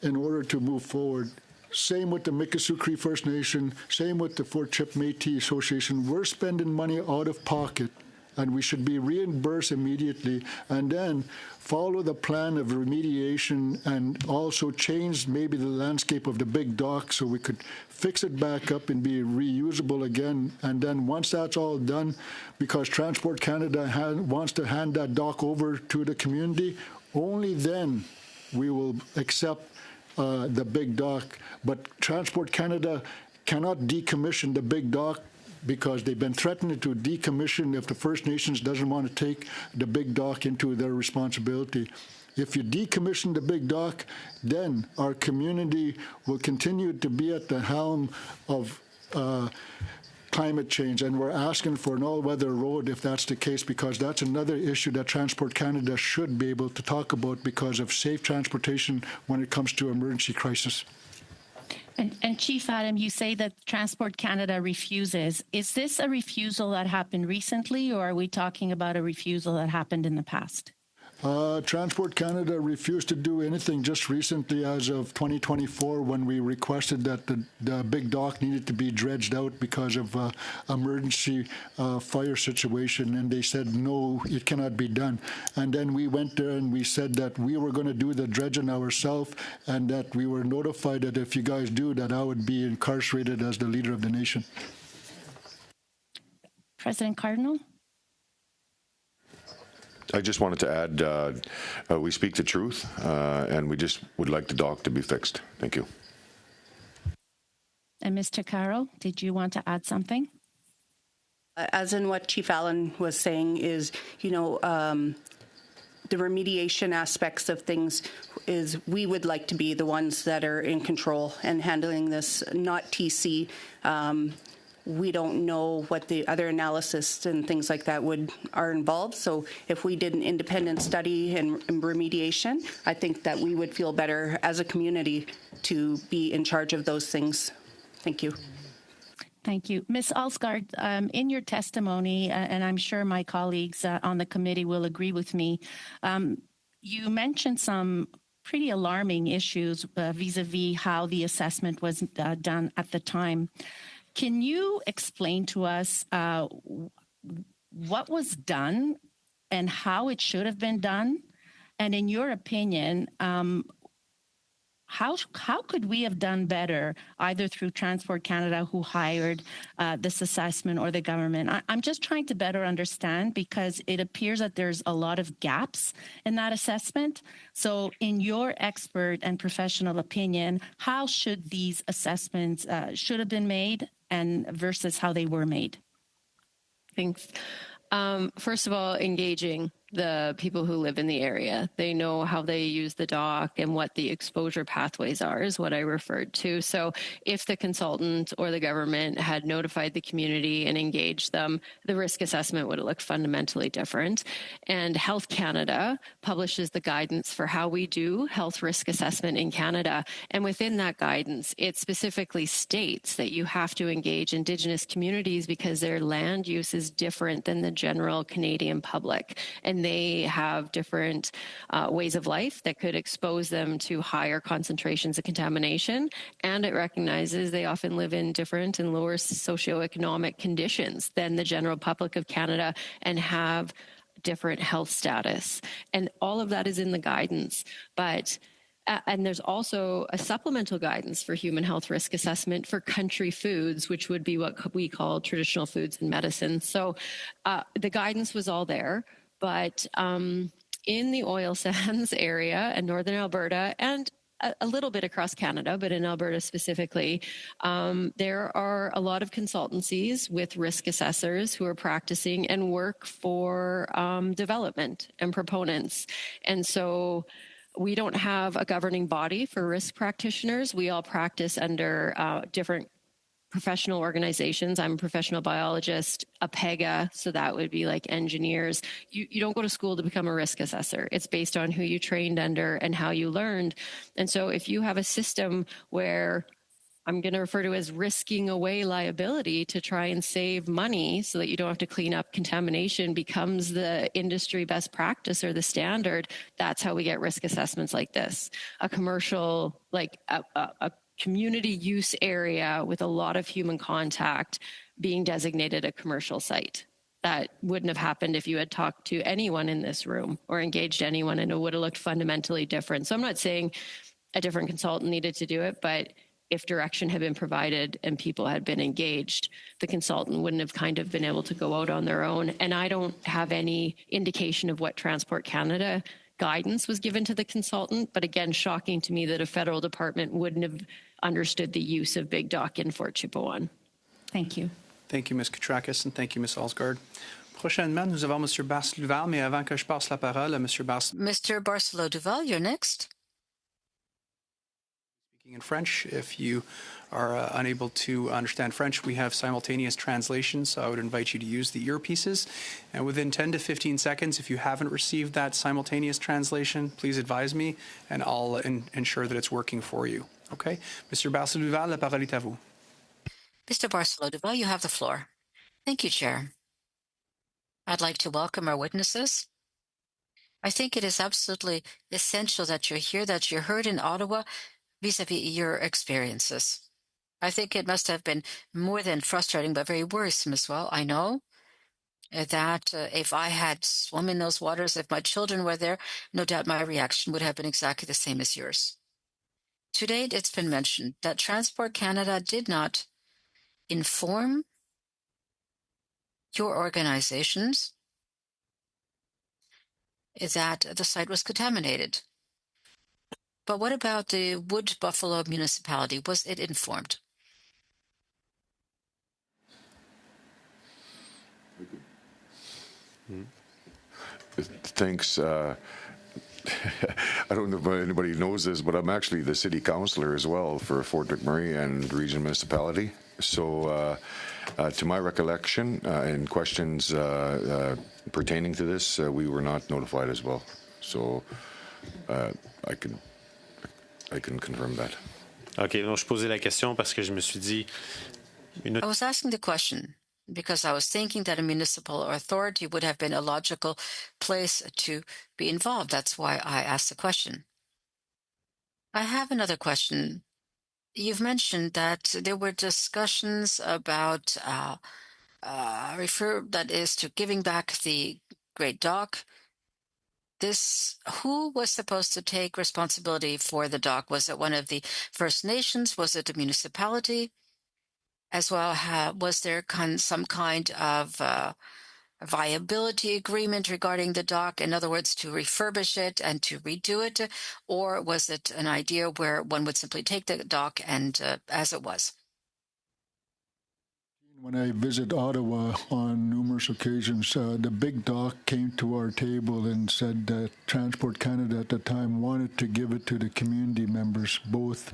in order to move forward? Same with the Mikisew Cree First Nation, same with the Fort Chip Métis Association. We're spending money out of pocket, and we should be reimbursed immediately, and then follow the plan of remediation and also change maybe the landscape of the big dock so we could fix it back up and be reusable again. And then once that's all done, because Transport Canada wants to hand that dock over to the community, only then we will accept the big dock. But Transport Canada cannot decommission the big dock, because they've been threatening to decommission if the First Nations doesn't want to take the big dock into their responsibility. If you decommission the big dock, then our community will continue to be at the helm of climate change, and we're asking for an all-weather road if that's the case, because that's another issue that Transport Canada should be able to talk about because of safe transportation when it comes to emergency crisis. And Chief Adam, you say that Transport Canada refuses. Is this a refusal that happened recently, or are we talking about a refusal that happened in the past? Transport Canada refused to do anything just recently as of 2024, when we requested that the big dock needed to be dredged out because of emergency fire situation, and they said, no, it cannot be done. And then we went there and we said that we were going to do the dredging ourselves, and that we were notified that if you guys do that, I would be incarcerated as the leader of the nation. President Cardinal? I just wanted to add, we speak the truth, and we just would like the dock to be fixed. Thank you. And Mr. Carroll, did you want to add something? As in what Chief Allen was saying is, the remediation aspects of things is we would like to be the ones that are in control and handling this, not TC. We don't know what the other analysis and things like that are involved. So if we did an independent study and remediation, I think that we would feel better as a community to be in charge of those things. Thank you. Thank you. Ms. Alsgaard, in your testimony, and I'm sure my colleagues on the committee will agree with me, you mentioned some pretty alarming issues vis-a-vis how the assessment was done at the time. Can you explain to us what was done and how it should have been done? And in your opinion, how could we have done better, either through Transport Canada, who hired this assessment, or the government? I'm just trying to better understand, because it appears that there's a lot of gaps in that assessment. So in your expert and professional opinion, how should these assessments should have been made, and versus how they were made? Thanks. First of all, engaging the people who live in the area. They know how they use the dock and what the exposure pathways are, is what I referred to. So if the consultant or the government had notified the community and engaged them, the risk assessment would have looked fundamentally different. And Health Canada publishes the guidance for how we do health risk assessment in Canada. And within that guidance, it specifically states that you have to engage Indigenous communities because their land use is different than the general Canadian public. And they have different ways of life that could expose them to higher concentrations of contamination. And it recognizes they often live in different and lower socioeconomic conditions than the general public of Canada and have different health status. And all of that is in the guidance. And there's also a supplemental guidance for human health risk assessment for country foods, which would be what we call traditional foods and medicine. So the guidance was all there. But in the oil sands area in northern Alberta, and a little bit across Canada, but in Alberta specifically, there are a lot of consultancies with risk assessors who are practicing and work for development and proponents. And so we don't have a governing body for risk practitioners. We all practice under different professional organizations. I'm a professional biologist, a PEGA, so that would be like engineers. You don't go to school to become a risk assessor. It's based on who you trained under and how you learned. And so if you have a system where I'm going to refer to as risking away liability to try and save money so that you don't have to clean up contamination becomes the industry best practice or the standard. That's how we get risk assessments like this. A commercial, like a community use area with a lot of human contact being designated a commercial site. That wouldn't have happened if you had talked to anyone in this room or engaged anyone, and it would have looked fundamentally different. So I'm not saying a different consultant needed to do it, but if direction had been provided and people had been engaged, the consultant wouldn't have kind of been able to go out on their own. And I don't have any indication of what Transport Canada guidance was given to the consultant. But again, shocking to me that a federal department wouldn't have understood the use of Big Dock in Fort Chipewyan. Thank you. Thank you, Ms. Katrakis, and thank you, Ms. Alsgaard. Prochainement, nous avons M. Barcelo-Duval, mais avant que je passe la parole à M. Barcelo. Mr. Barcelo-Duval, you're next. In French. If you are unable to understand French, we have simultaneous translation, so I would invite you to use the earpieces. And within 10 to 15 seconds, if you haven't received that simultaneous translation, please advise me, and I'll ensure that it's working for you. Okay? Mr. Barcelo-Duval, la parole est à vous. Mr. Barcelo-Duval, you have the floor. Thank you, Chair. I'd like to welcome our witnesses. I think it is absolutely essential that you're here, that you're heard in Ottawa, vis-a-vis your experiences. I think it must have been more than frustrating, but very worrisome as well. I know that if I had swum in those waters, if my children were there, no doubt my reaction would have been exactly the same as yours. To date, it's been mentioned that Transport Canada did not inform your organizations that the site was contaminated. But what about the Wood Buffalo municipality? Was it informed? Thanks. I don't know if anybody knows this, but I'm actually the city councillor as well for Fort McMurray and Region Municipality. So to my recollection, in questions pertaining to this, we were not notified as well. So I can confirm that. OK, donc je posais la question parce que je me suis dit... I was asking the question because I was thinking that a municipal authority would have been a logical place to be involved. That's why I asked the question. I have another question. You've mentioned that there were discussions about that is to giving back the Great Dock. Who was supposed to take responsibility for the dock? Was it one of the First Nations? Was it a municipality? As well, was there some kind of viability agreement regarding the dock? In other words, to refurbish it and to redo it? Or was it an idea where one would simply take the dock and as it was? When I visit Ottawa on numerous occasions, the Big Dock came to our table and said that Transport Canada at the time wanted to give it to the community members, both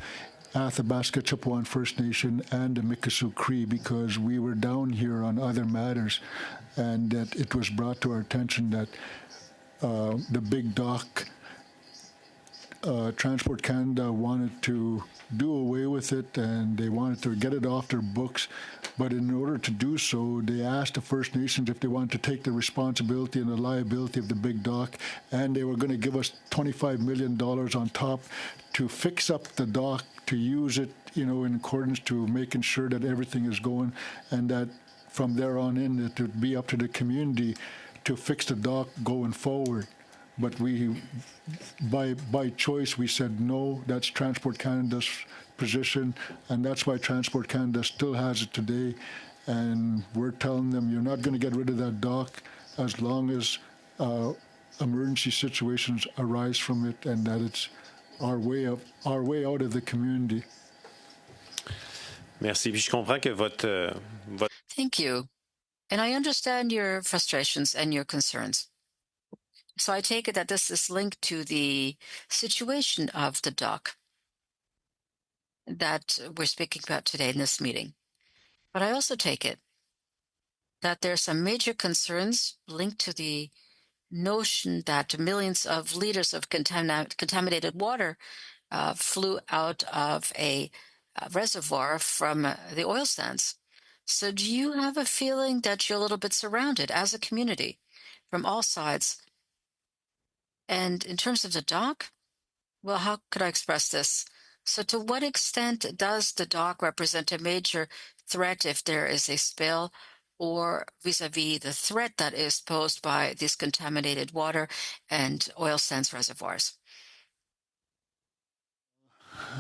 Athabasca Chipewyan First Nation and the Mikisew Cree, because we were down here on other matters, and that it was brought to our attention that the Big Dock, Transport Canada wanted to do away with it, and they wanted to get it off their books. But in order to do so, they asked the First Nations if they wanted to take the responsibility and the liability of the Big Dock, and they were going to give us $25 million on top to fix up the dock, to use it, in accordance to making sure that everything is going, and that from there on in, it would be up to the community to fix the dock going forward. But we, by choice, we said no. That's Transport Canada's position, and that's why Transport Canada still has it today. And we're telling them, you're not going to get rid of that dock as long as emergency situations arise from it, and that it's our way out of the community. Merci. Puis je comprends que votre... Thank you. And I understand your frustrations and your concerns. So I take it that this is linked to the situation of the dock that we're speaking about today in this meeting. But I also take it that there are some major concerns linked to the notion that millions of liters of contaminated water flew out of a reservoir from the oil sands. So, do you have a feeling that you're a little bit surrounded as a community from all sides? And in terms of the dock, well, how could I express this? So, to what extent does the dock represent a major threat if there is a spill, or vis-a-vis the threat that is posed by these contaminated water and oil sands reservoirs?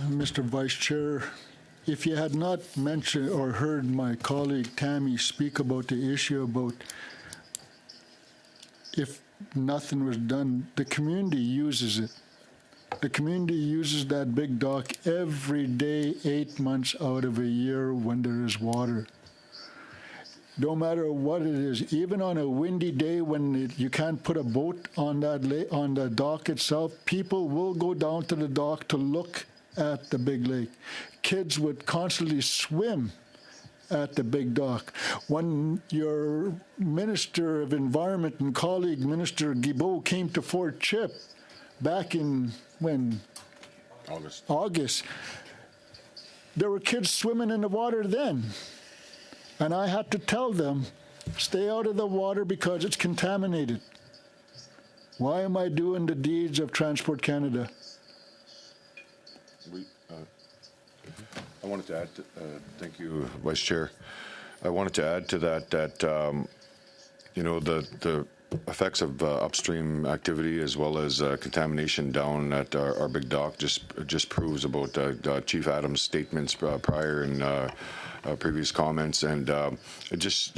Mr. Vice Chair, if you had not mentioned or heard my colleague Tammy speak about the issue about if nothing was done, the community uses it. The community uses that big dock every day, 8 months out of a year when there is water. No matter what it is, even on a windy day when you can't put a boat on on the dock itself, people will go down to the dock to look at the big lake. Kids would constantly swim at the big dock. When your Minister of Environment and colleague, Minister Guilbeault, came to Fort Chip back in when? August. There were kids swimming in the water then. And I had to tell them, stay out of the water because it's contaminated. Why am I doing the deeds of Transport Canada? I wanted to add, thank you, Vice Chair. I wanted to add to that the effects of upstream activity as well as contamination down at our big dock just proves about Chief Adams' statements prior and previous comments, and it just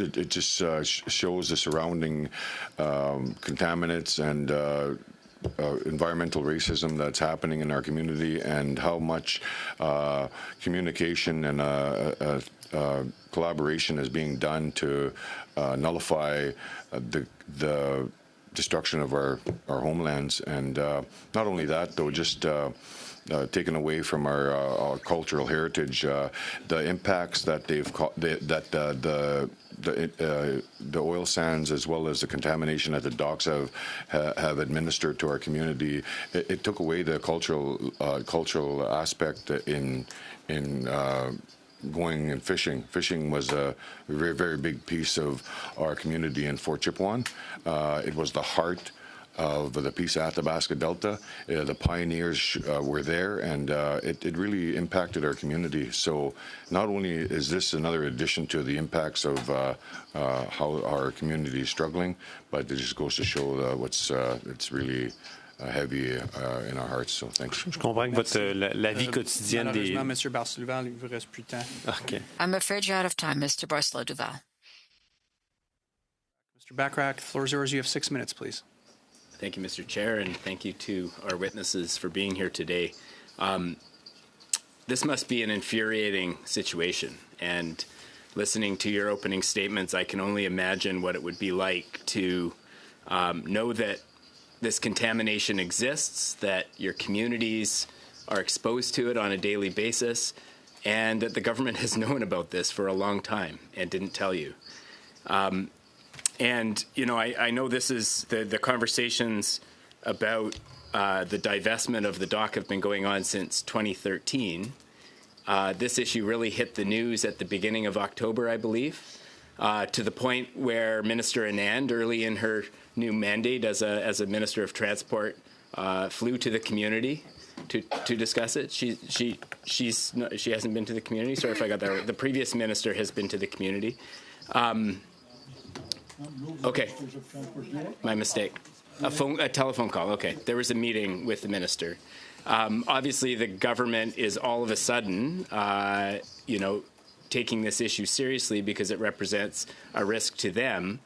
shows the surrounding contaminants and environmental racism that's happening in our community, and how much communication and collaboration is being done to nullify the destruction of our homelands. And not only that, though, just taken away from our cultural heritage, the impacts that the oil sands as well as the contamination at the docks have administered to our community. It took away the cultural aspect in going and fishing. Fishing was a very, very big piece of our community in Fort Chipewyan. It was the heart of the Peace Athabasca Delta. The pioneers were there, and it really impacted our community. So not only is this another addition to the impacts of how our community is struggling, but it just goes to show it's really heavy in our hearts. So thanks. Je comprends que la vie quotidienne des... Malheureusement, M. Barcelona, il vous reste plus de temps. OK. I'm afraid you're out of time, Mr. Barcelo Duval. Mr. Bachrach, the floor is yours. You have 6 minutes, please. Thank you, Mr. Chair, and thank you to our witnesses for being here today. This must be an infuriating situation, and listening to your opening statements, I can only imagine what it would be like to know that this contamination exists, that your communities are exposed to it on a daily basis, and that the government has known about this for a long time and didn't tell you. And, you know, I know this is the conversations about the divestment of the dock have been going on since 2013. This issue really hit the news at the beginning of October, I believe, to the point where Minister Anand, early in her new mandate as a Minister of Transport, flew to the community to discuss it. She hasn't been to the community. Sorry if I got that right. The previous minister has been to the community. Okay, my mistake. A telephone call. Okay, there was a meeting with the minister. Obviously, the government is all of a sudden, taking this issue seriously because it represents a risk to them.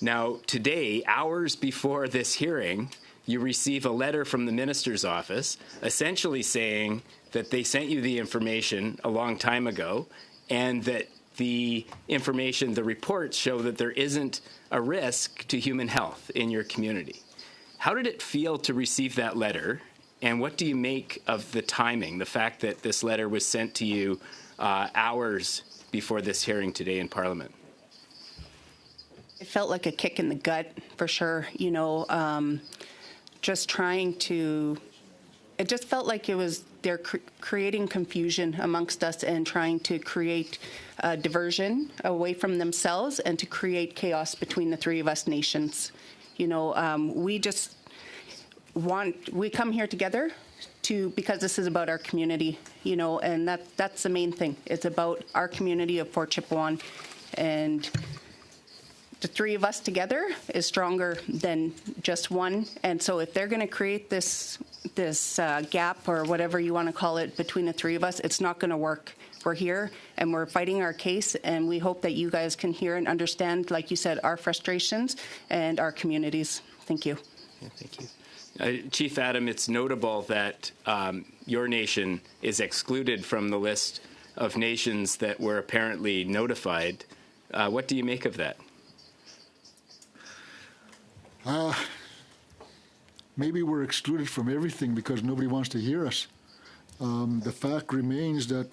Now, today, hours before this hearing, you receive a letter from the minister's office essentially saying that they sent you the information a long time ago, and that the information, the reports show that there isn't a risk to human health in your community. How did it feel to receive that letter, and what do you make of the timing, the fact that this letter was sent to you hours before this hearing today in Parliament? It felt like a kick in the gut, for sure. You know, just trying to. It just felt like it was they're creating confusion amongst us and trying to create diversion away from themselves and to create chaos between the three of us nations. You know, we just we come here together because this is about our community, you know, and that's the main thing. It's about our community of Fort Chipewyan, and the three of us together is stronger than just one. And so if they're going to create this gap or whatever you want to call it between the three of us, it's not going to work. We're here and we're fighting our case, and we hope that you guys can hear and understand, like you said, our frustrations and our communities. Thank you. Yeah, thank you. Chief Adam, it's notable that your nation is excluded from the list of nations that were apparently notified. What do you make of that? Maybe we're excluded from everything because nobody wants to hear us. The fact remains that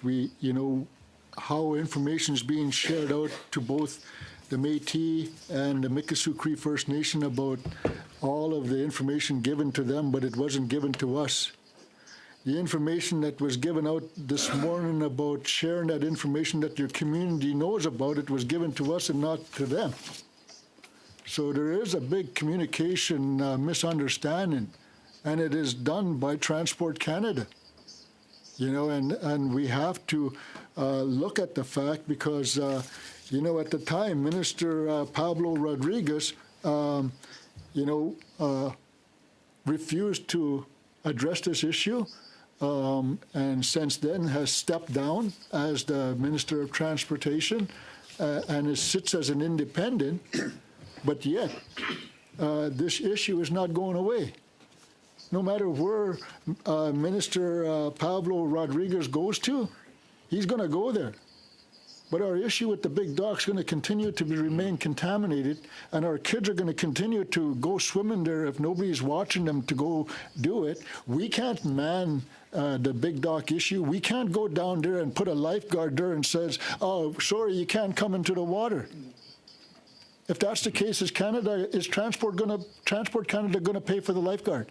how information is being shared out to both the Métis and the Mikisew Cree First Nation about all of the information given to them, but it wasn't given to us. The information that was given out this morning about sharing that information that your community knows about, it was given to us and not to them. So there is a big communication misunderstanding, and it is done by Transport Canada. You know, and we have to look at the fact because, at the time, Minister Pablo Rodriguez, refused to address this issue, and since then has stepped down as the Minister of Transportation and sits as an independent. But yet, this issue is not going away. No matter where Minister Pablo Rodriguez goes to, he's going to go there. But our issue with the big dock is going to continue to remain contaminated, and our kids are going to continue to go swimming there if nobody's watching them to go do it. We can't man the big dock issue. We can't go down there and put a lifeguard there and says, "Oh, sorry, you can't come into the water." If that's the case, is Transport Canada going to pay for the lifeguard?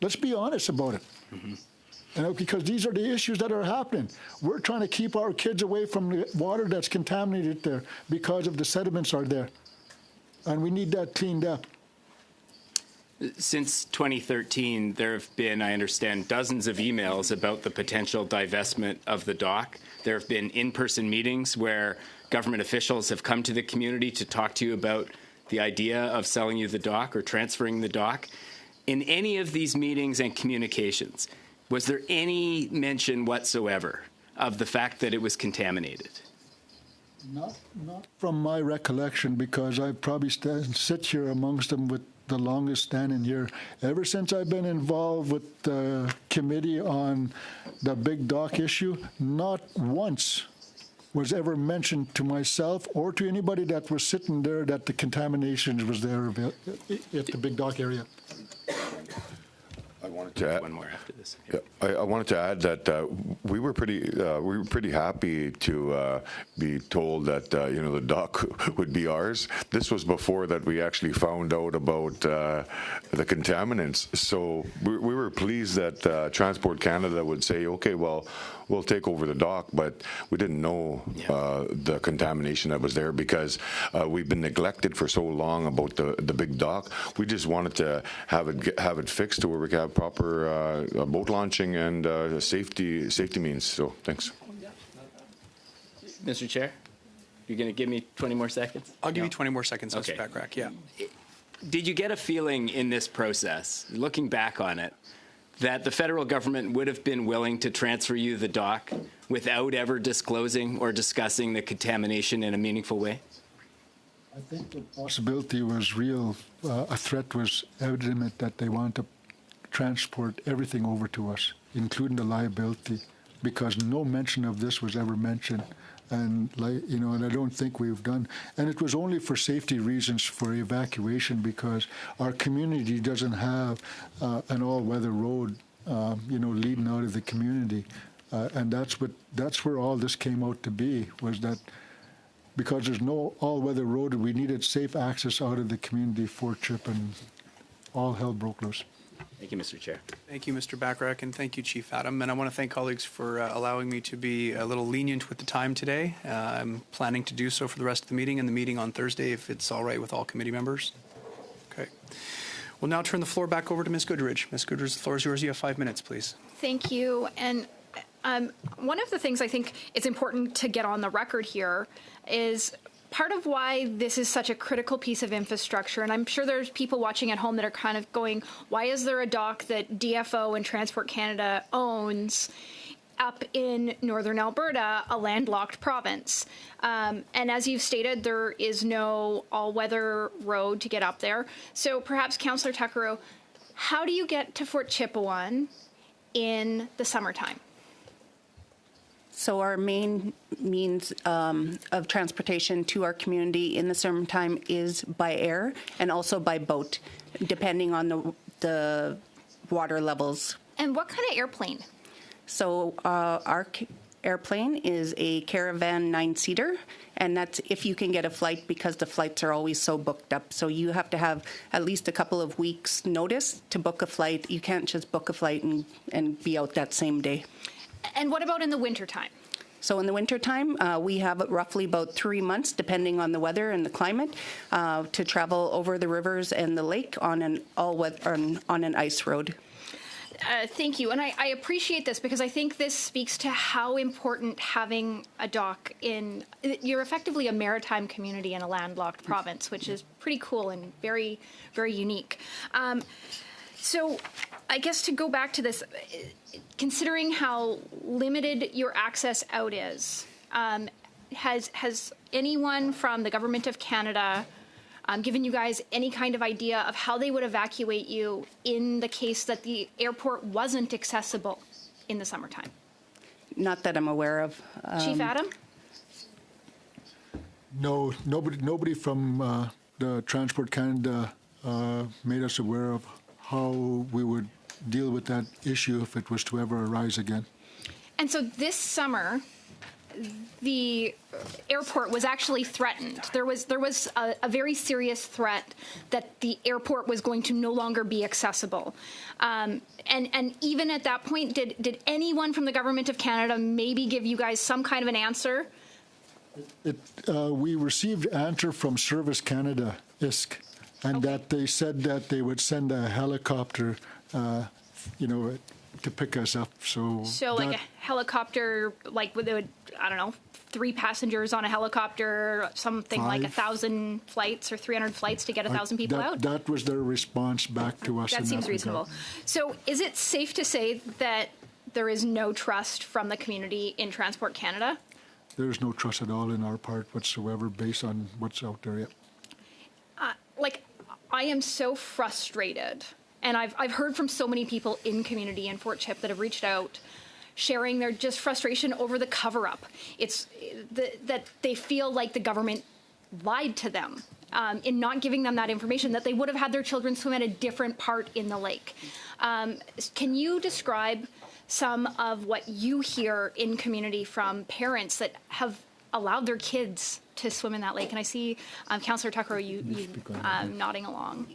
Let's be honest about it. Mm-hmm. Because these are the issues that are happening. We're trying to keep our kids away from the water that's contaminated there because of the sediments are there. And we need that cleaned up. Since 2013, there have been, I understand, dozens of emails about the potential divestment of the dock. There have been in-person meetings where government officials have come to the community to talk to you about the idea of selling you the dock or transferring the dock. In any of these meetings and communications, was there any mention whatsoever of the fact that it was contaminated? Not from my recollection, because I probably sit here amongst them with the longest standing here. Ever since I've been involved with the committee on the big dock issue, not once was ever mentioned to myself or to anybody that was sitting there that the contamination was there at the big dock area. I wanted to add one more after this. Yeah, I wanted to add that we were pretty happy to be told that the dock would be ours. This was before that we actually found out about the contaminants. So we were pleased that Transport Canada would say, okay, well, we'll take over the dock, but we didn't know the contamination that was there because we've been neglected for so long about the big dock. We just wanted to have it fixed to where we can have proper boat launching and safety means. So thanks. Mr. Chair, you're going to give me 20 more seconds? I'll give you 20 more seconds, Okay. Mr. Backrack. Yeah. Did you get a feeling in this process, looking back on it, that the federal government would have been willing to transfer you the dock without ever disclosing or discussing the contamination in a meaningful way? I think the possibility was real. A threat was evident that they want to transport everything over to us, including the liability, because no mention of this was ever mentioned. And and I don't think we've done. And it was only for safety reasons for evacuation, because our community doesn't have an all-weather road, leading out of the community. And that's where all this came out to be, was that because there's no all-weather road, we needed safe access out of the community for CHIP, and all hell broke loose. Thank you, Mr. Chair. Thank you, Mr. Bachrach, and thank you, Chief Adam. And I want to thank colleagues for allowing me to be a little lenient with the time today. I'm planning to do so for the rest of the meeting and the meeting on Thursday, if it's all right with all committee members. Okay. We'll now turn the floor back over to Ms. Goodridge. Ms. Goodridge, the floor is yours. You have 5 minutes, please. Thank you. And one of the things I think it's important to get on the record here is part of why this is such a critical piece of infrastructure, and I'm sure there's people watching at home that are kind of going, why is there a dock that DFO and Transport Canada owns up in northern Alberta, a landlocked province? And as you've stated, there is no all-weather road to get up there. So perhaps, Councillor Tuckero, how do you get to Fort Chipewyan in the summertime? So our main means of transportation to our community in the summertime is by air and also by boat, depending on the water levels. And what kind of airplane? So our airplane is a Caravan 9-seater, and that's if you can get a flight, because the flights are always so booked up. So you have to have at least a couple of weeks' notice to book a flight. You can't just book a flight and be out that same day. And what about in the wintertime? So in the wintertime, we have roughly about 3 months, depending on the weather and the climate, to travel over the rivers and the lake on an on an ice road. Thank you. And I appreciate this, because I think this speaks to how important having a dock in, you're effectively a maritime community in a landlocked province, which is pretty cool and very, very unique. So I guess to go back to this, considering how limited your access out is, has anyone from the Government of Canada given you guys any kind of idea of how they would evacuate you in the case that the airport wasn't accessible in the summertime? Not that I'm aware of. Chief Adam? No, nobody from the Transport Canada made us aware of how we would deal with that issue if it was to ever arise again. And so this summer, the airport was actually threatened. There was a very serious threat that the airport was going to no longer be accessible. And even at that point, did anyone from the Government of Canada maybe give you guys some kind of an answer? We received answer from Service Canada, ISC, and that they said that they would send a helicopter, to pick us up. So like a helicopter, like with, I don't know, 3 passengers on a helicopter, something like 1,000 flights or 300 flights to get 1,000 people out? That was their response back to us. That seems reasonable. So is it safe to say that there is no trust from the community in Transport Canada? There's no trust at all in our part whatsoever based on what's out there yet. I am so frustrated, and I've heard from so many people in community in Fort Chip that have reached out, sharing their just frustration over the cover-up. It's that they feel like the government lied to them in not giving them that information, that they would have had their children swim at a different part in the lake. Can you describe some of what you hear in community from parents that have allowed their kids to swim in that lake? And I see Councillor Tuckero, you nodding along.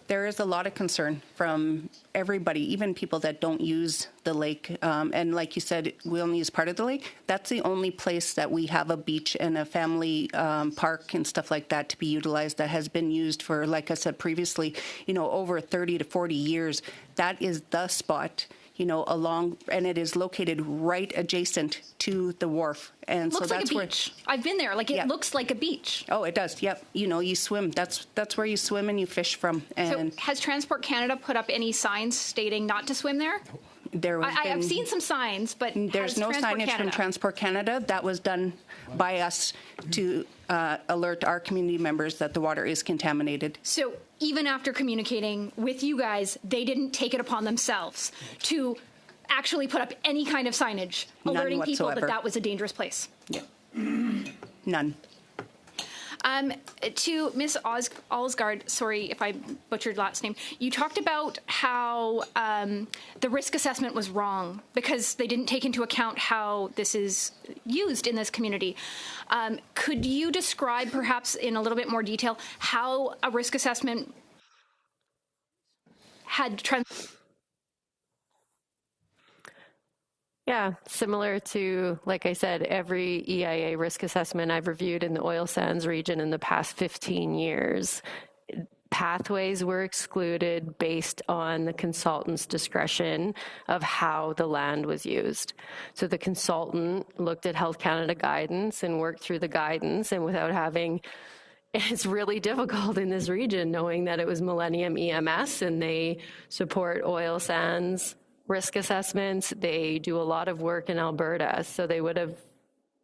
There is a lot of concern from everybody, even people that don't use the lake. And like you said, we only use part of the lake. That's the only place that we have a beach and a family park and stuff like that to be utilized, that has been used for, like I said previously, over 30 to 40 years. That is the spot, along, and it is located right adjacent to the wharf. And looks so that's like a beach. I've been there. It looks like a beach. Oh, it does. Yep. You swim. That's where you swim and you fish from. And so has Transport Canada put up any signs stating not to swim there? I've seen some signs, but there's no signage from Transport Canada. That was done by us to alert our community members that the water is contaminated. So even after communicating with you guys, they didn't take it upon themselves to actually put up any kind of signage alerting people that that was a dangerous place? Yeah. None. To Ms. Alsgaard, sorry if I butchered last name, you talked about how the risk assessment was wrong because they didn't take into account how this is used in this community. Could you describe, perhaps in a little bit more detail, how a risk assessment had Yeah, similar to, like I said, every EIA risk assessment I've reviewed in the oil sands region in the past 15 years, pathways were excluded based on the consultant's discretion of how the land was used. So the consultant looked at Health Canada guidance and worked through the guidance, and without having, it's really difficult in this region knowing that it was Millennium EMS and they support oil sands risk assessments. They do a lot of work in Alberta, so they would have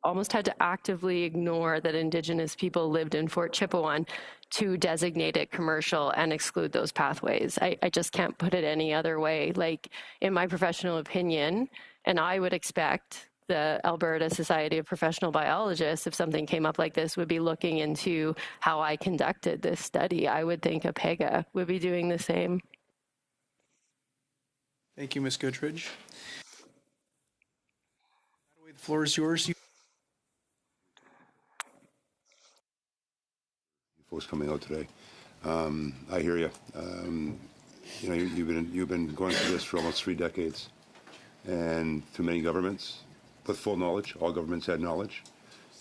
almost had to actively ignore that Indigenous people lived in Fort Chipewyan to designate it commercial and exclude those pathways. I just can't put it any other way. Like, in my professional opinion, and I would expect the Alberta Society of Professional Biologists, if something came up like this, would be looking into how I conducted this study. I would think APEGA would be doing the same. Thank you, Ms. Goodridge. The floor is yours. Folks coming out today, I hear you. You know, you've been going through this for almost 3 decades, and through many governments, with full knowledge. All governments had knowledge,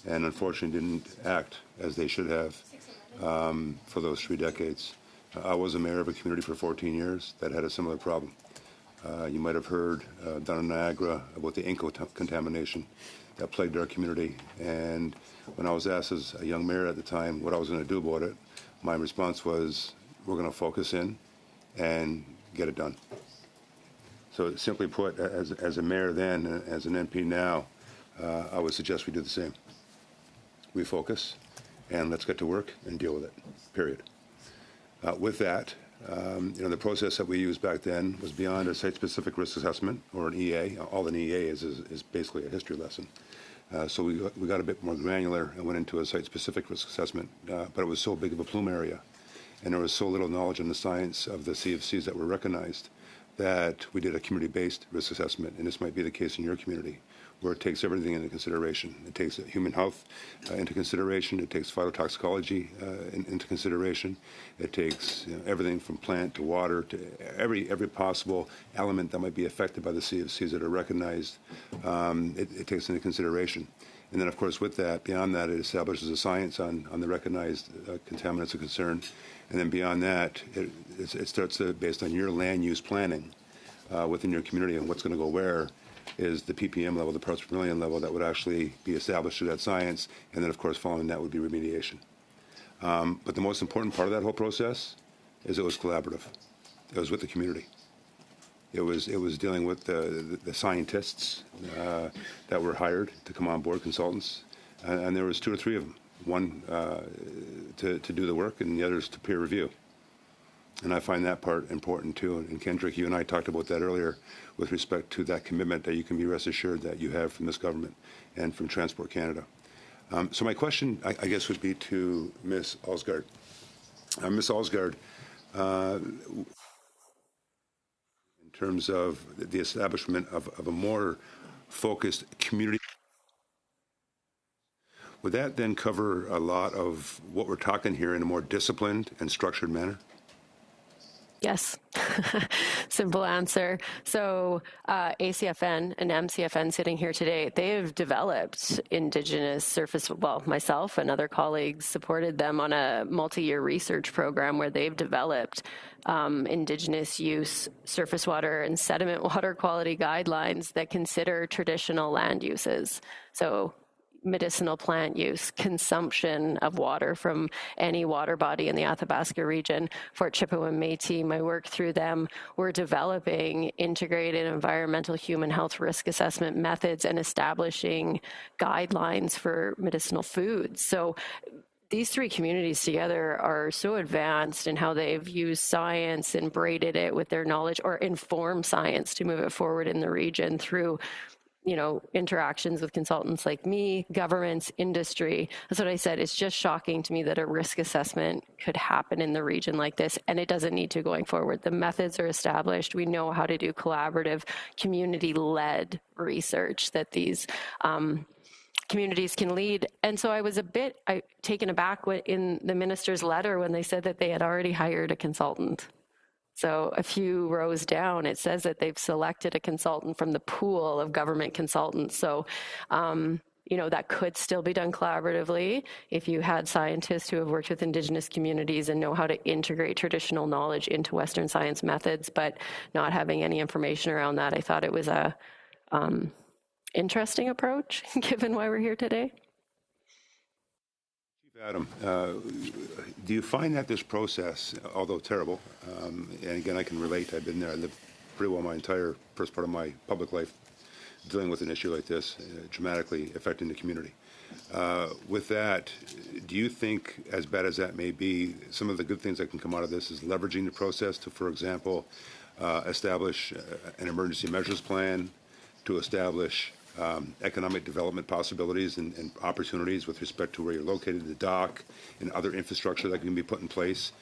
and unfortunately didn't act as they should have for those 3 decades. I was a mayor of a community for 14 years that had a similar problem. You might have heard down in Niagara about the Inco contamination that plagued our community. And when I was asked as a young mayor at the time what I was going to do about it, my response was, we're going to focus in and get it done. So simply put, as a mayor then, as an MP now, I would suggest we do the same. We focus, and let's get to work and deal with it, period. With that, you know, the process that we used back then was beyond a site-specific risk assessment or an EA. All an EA is basically a history lesson. So we got a bit more granular and went into a site-specific risk assessment, but it was so big of a plume area, and there was so little knowledge in the science of the CFCs that were recognized that we did a community-based risk assessment, and this might be the case in your community, where it takes everything into consideration. It takes human health into consideration. It takes phytotoxicology into consideration. It takes everything from plant to water to every possible element that might be affected by the CFCs that are recognized. It takes into consideration. And then, of course, with that, beyond that, it establishes a science on the recognized contaminants of concern. And then beyond that, it starts to, based on your land use planning within your community and what's going to go where, is the ppm level, the parts per million level that would actually be established through that science, and then of course following that would be remediation. But the most important part of that whole process is it was collaborative. It was with the community. It was dealing with the scientists that were hired to come on board, consultants, and there was 2 or 3 of them. One to do the work, and the others to peer review. And I find that part important too. And Kendrick, you and I talked about that earlier with respect to that commitment that you can be rest assured that you have from this government and from Transport Canada. So my question, I guess, would be to Ms. Alsgaard. Ms. Alsgaard, in terms of the establishment of a more focused community, would that then cover a lot of what we're talking here in a more disciplined and structured manner? Yes. Simple answer. So ACFN and MCFN sitting here today, they have developed Indigenous surface, well, myself and other colleagues supported them on a multi-year research program where they've developed Indigenous use surface water and sediment water quality guidelines that consider traditional land uses. So medicinal plant use, consumption of water from any water body in the Athabasca region. Fort Chipewyan Métis, my work through them, we're developing integrated environmental human health risk assessment methods and establishing guidelines for medicinal foods. So these 3 communities together are so advanced in how they've used science and braided it with their knowledge or informed science to move it forward in the region through interactions with consultants like me, governments, industry. That's what I said. It's just shocking to me that a risk assessment could happen in the region like this, and it doesn't need to going forward. The methods are established. We know how to do collaborative, community-led research that these communities can lead. And so I was a bit taken aback in the minister's letter when they said that they had already hired a consultant. So a few rows down, it says that they've selected a consultant from the pool of government consultants. So, that could still be done collaboratively if you had scientists who have worked with Indigenous communities and know how to integrate traditional knowledge into Western science methods, but not having any information around that. I thought it was a interesting approach, given why we're here today. Adam, do you find that this process, although terrible, and again, I can relate, I've been there, I lived pretty well my entire first part of my public life dealing with an issue like this, dramatically affecting the community. With that, do you think, as bad as that may be, some of the good things that can come out of this is leveraging the process to, for example, establish an emergency measures plan, to establish economic development possibilities and opportunities with respect to where you're located, the dock, and other infrastructure that can be put in place,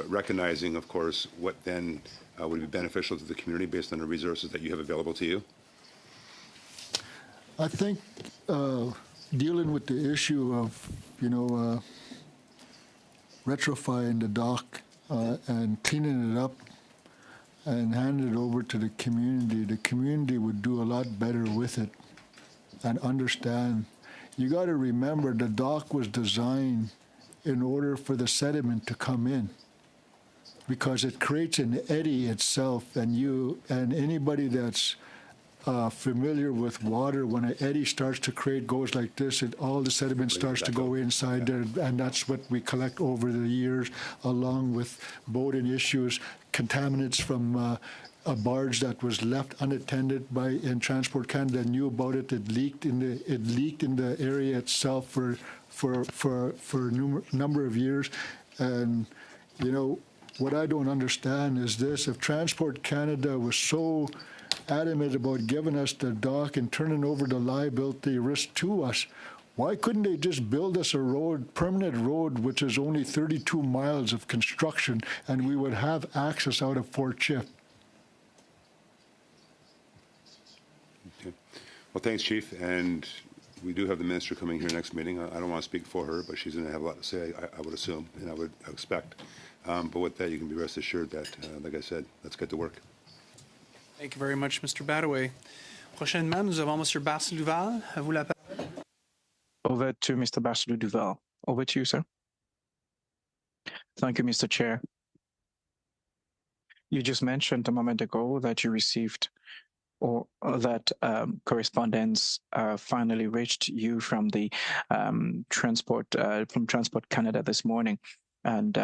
recognizing, of course, what then would be beneficial to the community based on the resources that you have available to you? I think dealing with the issue of, retrofying the dock and cleaning it up and hand it over to the community would do a lot better with it and understand. You got to remember the dock was designed in order for the sediment to come in, because it creates an eddy itself, and anybody that's familiar with water, when an eddy starts to create, goes like this, all the sediment starts to go inside there, and that's what we collect over the years, along with boating issues, contaminants from a barge that was left unattended in Transport Canada knew about it. It leaked in the area itself for a number of years, and what I don't understand is this: if Transport Canada was so adamant about giving us the dock and turning over the liability risk to us, why couldn't they just build us a permanent road, which is only 32 miles of construction, and we would have access out of Fort Chip? Okay. Well, thanks, Chief. And we do have the minister coming here next meeting. I don't want to speak for her, but she's going to have a lot to say, I would assume, and I would expect. But with that, you can be rest assured that, like I said, let's get to work. Thank you very much, Mr. Badaway. Prochainement, nous avons Mr. Barcel-Duval. À vous la parole. Over to Mr. Barcel-Duval. Over to you, sir. Thank you, Mr. Chair. You just mentioned a moment ago that you received or that correspondence finally reached you from the Transport Canada this morning. And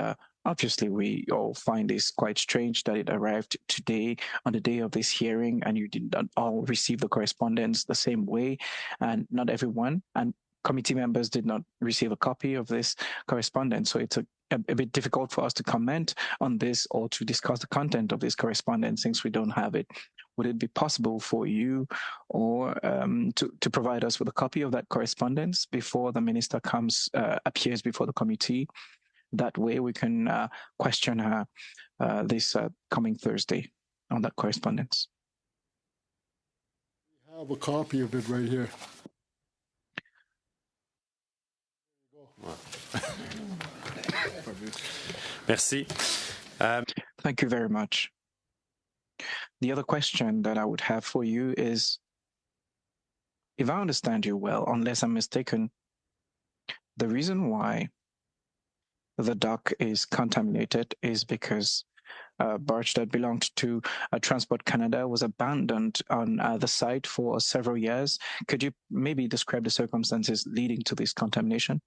obviously, we all find this quite strange that it arrived today on the day of this hearing, and you did not all receive the correspondence the same way, and not everyone. And committee members did not receive a copy of this correspondence. So it's a bit difficult for us to comment on this or to discuss the content of this correspondence since we don't have it. Would it be possible for you or to provide us with a copy of that correspondence before the minister appears before the committee? That way we can question her this coming Thursday on that correspondence. We have a copy of it right here. Merci. Thank you very much. The other question that I would have for you is, if I understand you well, unless I'm mistaken, the reason why the dock is contaminated is because a barge that belonged to Transport Canada was abandoned on the site for several years. Could you maybe describe the circumstances leading to this contamination?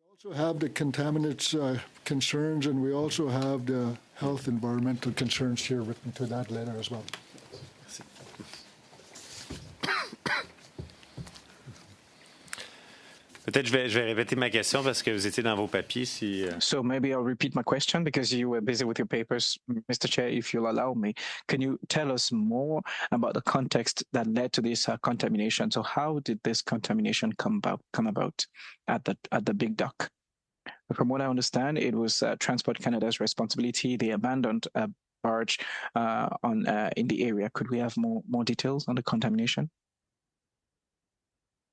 We also have the contaminants concerns, and we also have the health environmental concerns here written to that letter as well. Peut-être je vais répéter ma question parce que vous étiez dans vos papiers. So maybe I'll repeat my question because you were busy with your papers. Mr. Chair, if you'll allow me, can you tell us more about the context that led to this contamination? So how did this contamination come about at the Big Dock? From what I understand, it was Transport Canada's responsibility. They abandoned a barge in the area. Could we have more details on the contamination?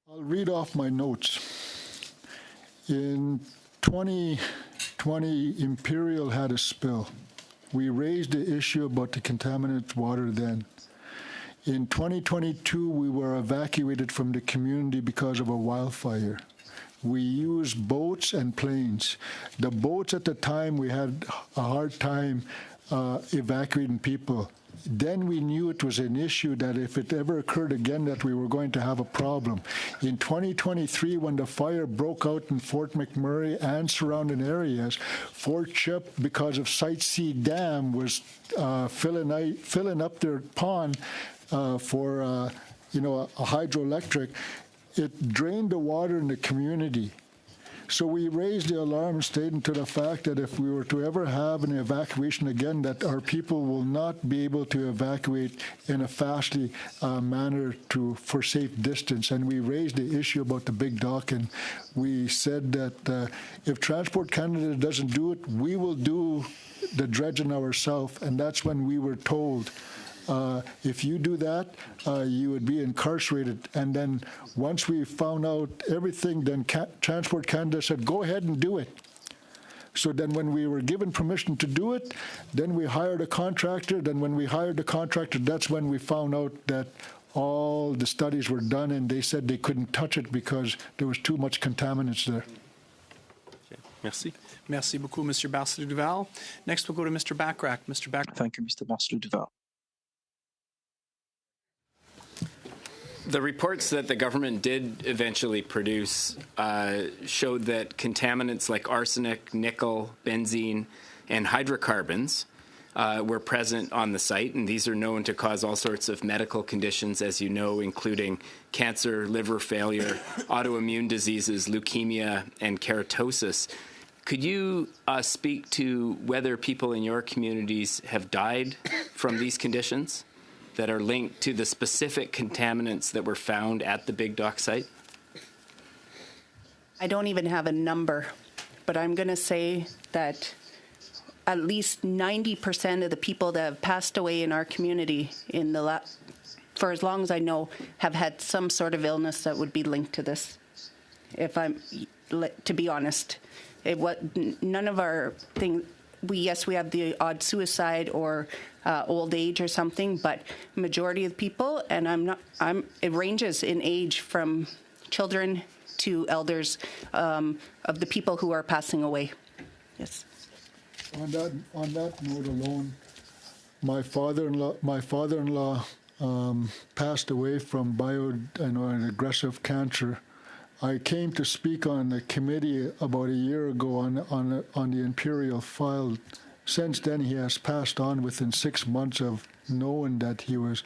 I'll read off my notes. In 2020, Imperial had a spill. We raised the issue about the contaminated water then. In 2022, we were evacuated from the community because of a wildfire. We used boats and planes. The boats at the time, we had a hard time evacuating people. Then we knew it was an issue that if it ever occurred again that we were going to have a problem. In 2023, when the fire broke out in Fort McMurray and surrounding areas, Fort Chip, because of Site C Dam, was filling up their pond for a hydroelectric. It drained the water in the community. So we raised the alarm stating to the fact that if we were to ever have an evacuation again, that our people will not be able to evacuate in a fast manner for safe distance. And we raised the issue about the Big Dock, and we said that if Transport Canada doesn't do it, we will do the dredging ourselves. And that's when we were told, if you do that, you would be incarcerated. And then once we found out everything, then Transport Canada said, go ahead and do it. So then when we were given permission to do it, then we hired a contractor. Then when we hired the contractor, that's when we found out that all the studies were done, and they said they couldn't touch it because there was too much contaminants there. Okay. Merci. Merci beaucoup, Mr. Barcelou-Duval. Next, we'll go to Mr. Bachrach. Mr. Bachrach. Thank you, Mr. Barcelou-Duval. The reports that the government did eventually produce showed that contaminants like arsenic, nickel, benzene, and hydrocarbons were present on the site, and these are known to cause all sorts of medical conditions, as you know, including cancer, liver failure, autoimmune diseases, leukemia, and keratosis. Could you speak to whether people in your communities have died from these conditions that are linked to the specific contaminants that were found at the Big Dock site? I don't even have a number, but I'm going to say that at least 90% of the people that have passed away in our community for as long as I know, have had some sort of illness that would be linked to this. If I'm, to be honest, none of our things. We have the odd suicide or old age or something, but majority of the people, and it ranges in age from children to elders of the people who are passing away. Yes. On that note alone, my father-in-law passed away from an aggressive cancer. I came to speak on the committee about a year ago on the Imperial file. Since then, he has passed on within 6 months of knowing that he was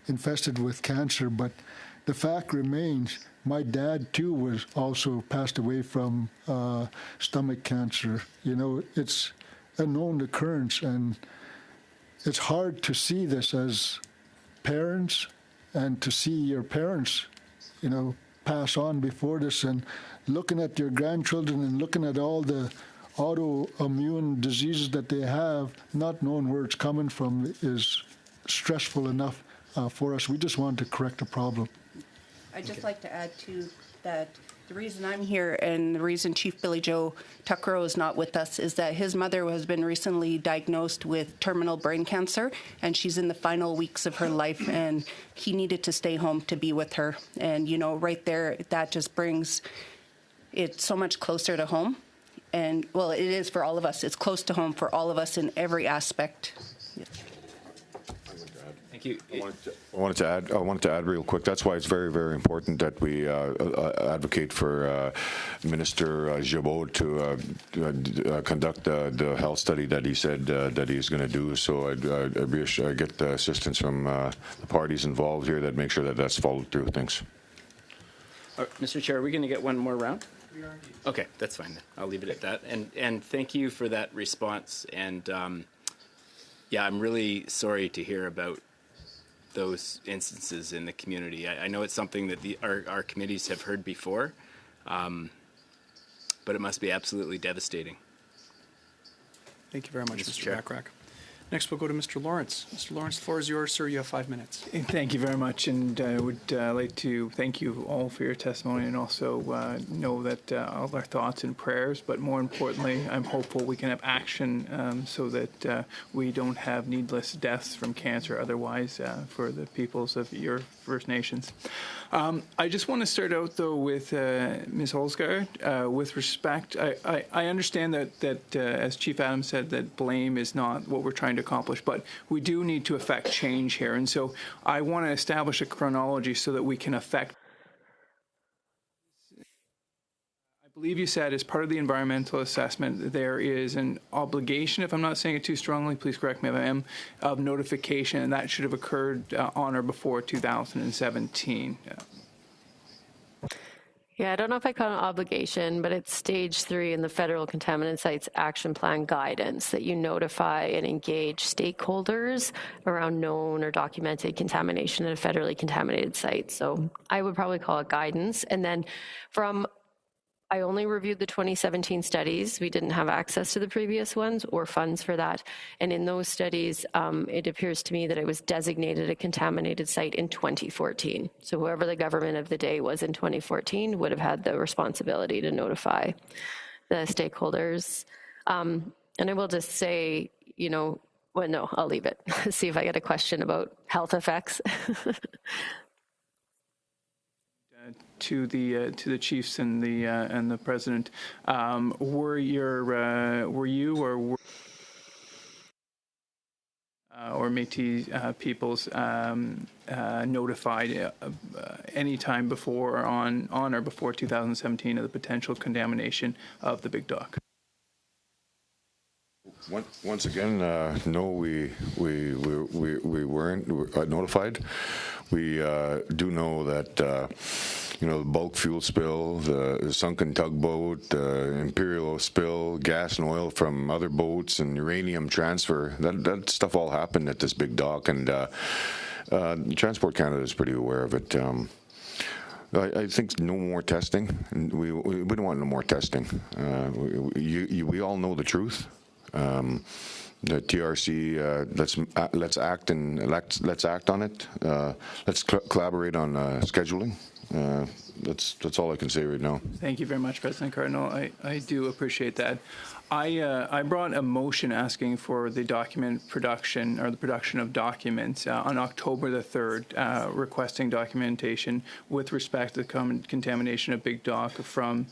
infested with cancer. But the fact remains, my dad too was also passed away from stomach cancer. It's a known occurrence, and it's hard to see this as parents. And to see your parents, pass on before this, and looking at your grandchildren and looking at all the autoimmune diseases that they have, not knowing where it's coming from is stressful enough for us. We just want to correct the problem. I'd just like to add, too, that the reason I'm here and the reason Chief Billy Joe Tuckrow is not with us is that his mother has been recently diagnosed with terminal brain cancer, and she's in the final weeks of her life, and he needed to stay home to be with her. And, right there, that just brings it so much closer to home. And, well, it is for all of us. It's close to home for all of us in every aspect. Yeah. Thank you. I wanted to add real quick. That's why it's very, very important that we advocate for Minister Guilbeault to conduct the health study that he said that he's going to do. So I get the assistance from the parties involved here that make sure that that's followed through. Thanks. Mr. Chair, are we going to get one more round? Okay, that's fine. I'll leave it at that. And thank you for that response. And yeah, I'm really sorry to hear about those instances in the community. I know it's something that our committees have heard before, but it must be absolutely devastating. Thank you very much, Mr. Mr. Chair. Bachrach. Next, we'll go to Mr. Lawrence. Mr. Lawrence, the floor is yours, sir. You have 5 minutes. Thank you very much, and I would like to thank you all for your testimony, and also know that all our thoughts and prayers, but more importantly, I'm hopeful we can have action so that we don't have needless deaths from cancer otherwise for the peoples of your First Nations. I just want to start out, though, with Ms. Holsgaard. With respect, I understand that as Chief Adams said, that blame is not what we're trying to accomplish, but we do need to affect change here. And so I want to establish a chronology so that we can affect. I believe you said as part of the environmental assessment, there is an obligation, if I'm not saying it too strongly, please correct me if I am, of notification, and that should have occurred on or before 2017. Yeah, I don't know if I call it an obligation, but it's stage 3 in the Federal Contaminant Sites Action Plan guidance that you notify and engage stakeholders around known or documented contamination at a federally contaminated site. So I would probably call it guidance. And then I only reviewed the 2017 studies. We didn't have access to the previous ones or funds for that. And in those studies, it appears to me that it was designated a contaminated site in 2014. So whoever the government of the day was in 2014 would have had the responsibility to notify the stakeholders. And I will just say, well, no, I'll leave it. See if I get a question about health effects. To the chiefs and the president, were you or Métis peoples notified any time before or on or before 2017 of the potential contamination of the Big Dock? Once again, no, we weren't notified. We do know that the bulk fuel spill, the sunken tugboat, Imperial spill, gas and oil from other boats, and uranium transfer. That stuff all happened at this Big Dock, and Transport Canada is pretty aware of it. I think no more testing. We don't want no more testing. We all know the truth. The TRC, let's act on it. Let's collaborate on scheduling. That's all I can say right now. Thank you very much, President Cardinal. I do appreciate that. I brought a motion asking for the document production or the production of documents on October the 3rd, requesting documentation with respect to the contamination of Big Dock from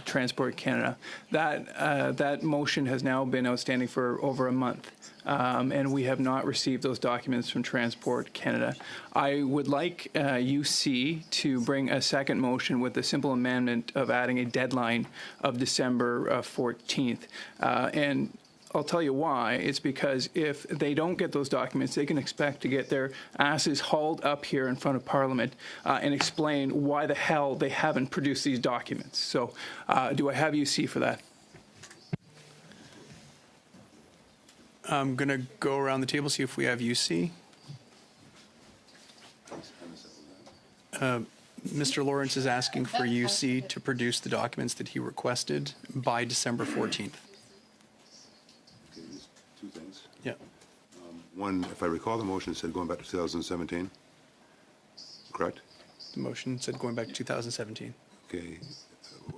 Transport Canada. That motion has now been outstanding for over a month. And we have not received those documents from Transport Canada. I would like UC to bring a second motion with a simple amendment of adding a deadline of December 14th. And I'll tell you why. It's because if they don't get those documents, they can expect to get their asses hauled up here in front of Parliament and explain why the hell they haven't produced these documents. So do I have UC for that? I'm going to go around the table, see if we have UC. Mr. Lawrence is asking for UC to produce the documents that he requested by December 14th. Okay, two things. Yeah. One, if I recall, the motion said going back to 2017, correct? The motion said going back to 2017. Okay.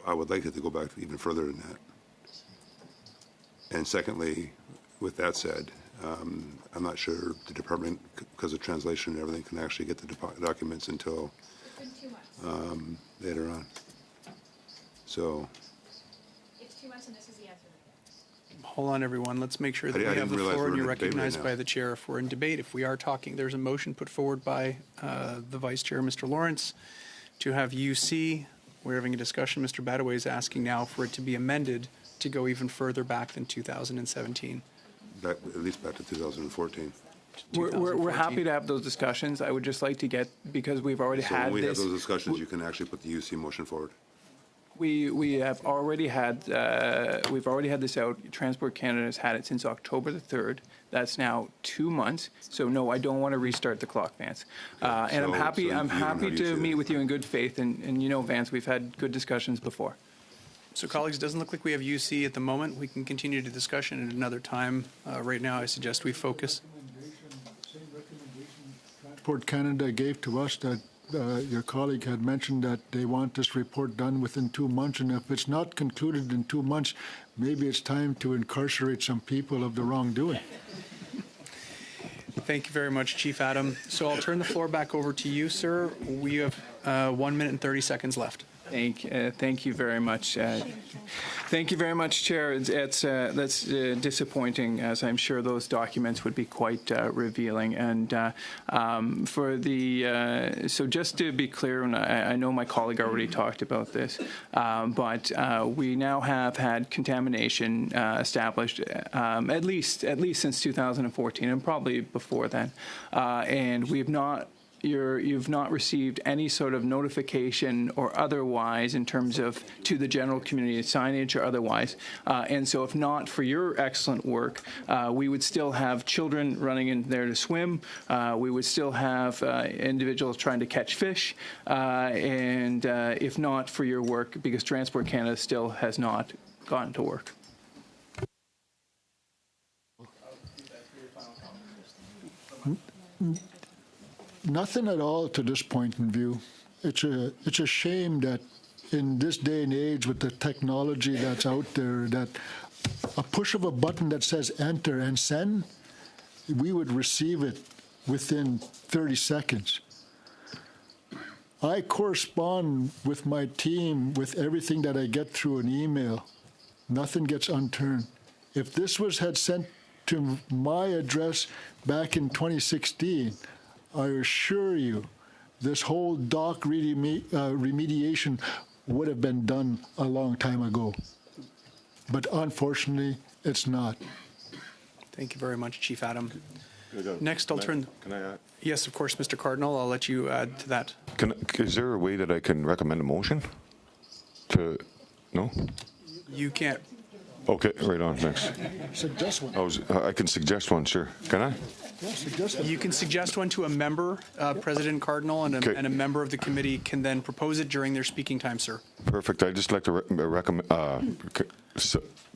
I would like it to go back even further than that. And secondly, with that said, I'm not sure the department, because of translation and everything, can actually get the documents until later on. So. It's 2 months, and this is the answer. Hold on, everyone. Let's make sure that we I have didn't the realize floor and we you're were in debate recognized right by now. the chair if we're in debate. If we are talking, there's a motion put forward by the vice chair, Mr. Lawrence, to have UC. We're having a discussion. Mr. Badaway is asking now for it to be amended to go even further back than 2017. Back, at least back to 2014. We're happy to have those discussions. I would just like to get, because we've already So had when we have this. those discussions, you can actually put the UC motion forward. We have already had, we've already had this out. Transport Canada has had it since October the 3rd. That's now 2 months. So no, I don't want to restart the clock, Vance. And I'm So- happy, so I'm you don't happy have to UC. meet with you in good faith. And you know, Vance, we've had good discussions before. So colleagues, it doesn't look like we have UC at the moment. We can continue the discussion at another time. Right now, I suggest we focus. Transport Canada gave to us that your colleague had mentioned that they want this report done within 2 months, and if it's not concluded in 2 months, maybe it's time to incarcerate some people of the wrongdoing. Thank you very much, Chief Adam. So I'll turn the floor back over to you, sir. We have 1 minute and 30 seconds left. Thank you very much. Thank you very much, Chair. That's disappointing, as I'm sure those documents would be quite revealing. And so just to be clear, and I know my colleague already talked about this, but we now have had contamination established at least since 2014, and probably before then, and we've not. You've not received any sort of notification or otherwise in terms of to the general community signage or otherwise. And so if not for your excellent work, we would still have children running in there to swim. We would still have individuals trying to catch fish. And if not for your work, because Transport Canada still has not gotten to work. Nothing at all to this point in view. It's a shame that in this day and age with the technology that's out there, that a push of a button that says enter and send, we would receive it within 30 seconds. I correspond with my team with everything that I get through an email. Nothing gets unturned. If this had sent to my address back in 2016, I assure you, this whole dock remediation would have been done a long time ago. But unfortunately, it's not. Thank you very much, Chief Adam. Next, I'll turn. Can I add? Yes, of course, Mr. Cardinal. I'll let you add to that. Is there a way that I can recommend a motion? No? You can't. Okay, right on, next. Suggest one. I can suggest one, sure. Can I? Yeah, suggest one. You can suggest one to a member, President Cardinal, and Okay. a member of the committee can then propose it during their speaking time, sir. Perfect. I'd just like to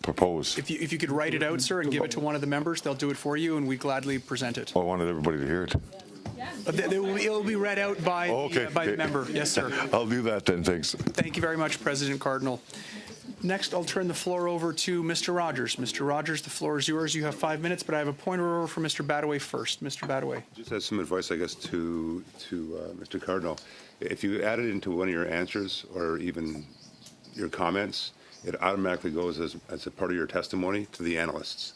propose. If you could write it out, sir, and give it to one of the members, they'll do it for you, and we gladly present it. I wanted everybody to hear it. It'll be read out by the member. Yes, sir. I'll do that then, thanks. Thank you very much, President Cardinal. Next, I'll turn the floor over to Mr. Rogers. Mr. Rogers, the floor is yours. You have 5 minutes, but I have a point of order for Mr. Badaway first. Mr. Badaway. Just as some advice, I guess, to Mr. Cardinal. If you add it into one of your answers or even your comments, it automatically goes as a part of your testimony to the analysts.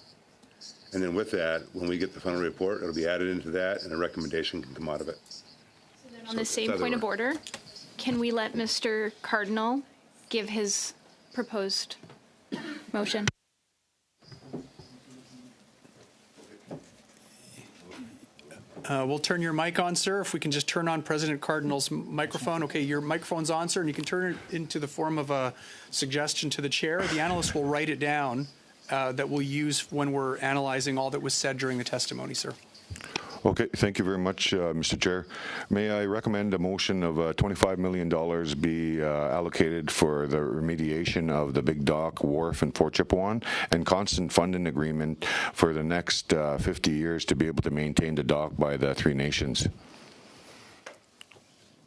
And then with that, when we get the final report, it'll be added into that, and a recommendation can come out of it. On the same point of order, can we let Mr. Cardinal give his proposed motion? We'll turn your mic on, sir. If we can just turn on President Cardinal's microphone. Okay, your microphone's on, sir, and you can turn it into the form of a suggestion to the chair. The analyst will write it down that we'll use when we're analyzing all that was said during the testimony, sir. Okay, thank you very much, Mr. Chair. May I recommend a motion of $25 million be allocated for the remediation of the Big Dock Wharf in Fort Chipewyan and constant funding agreement for the next 50 years to be able to maintain the dock by the Three Nations.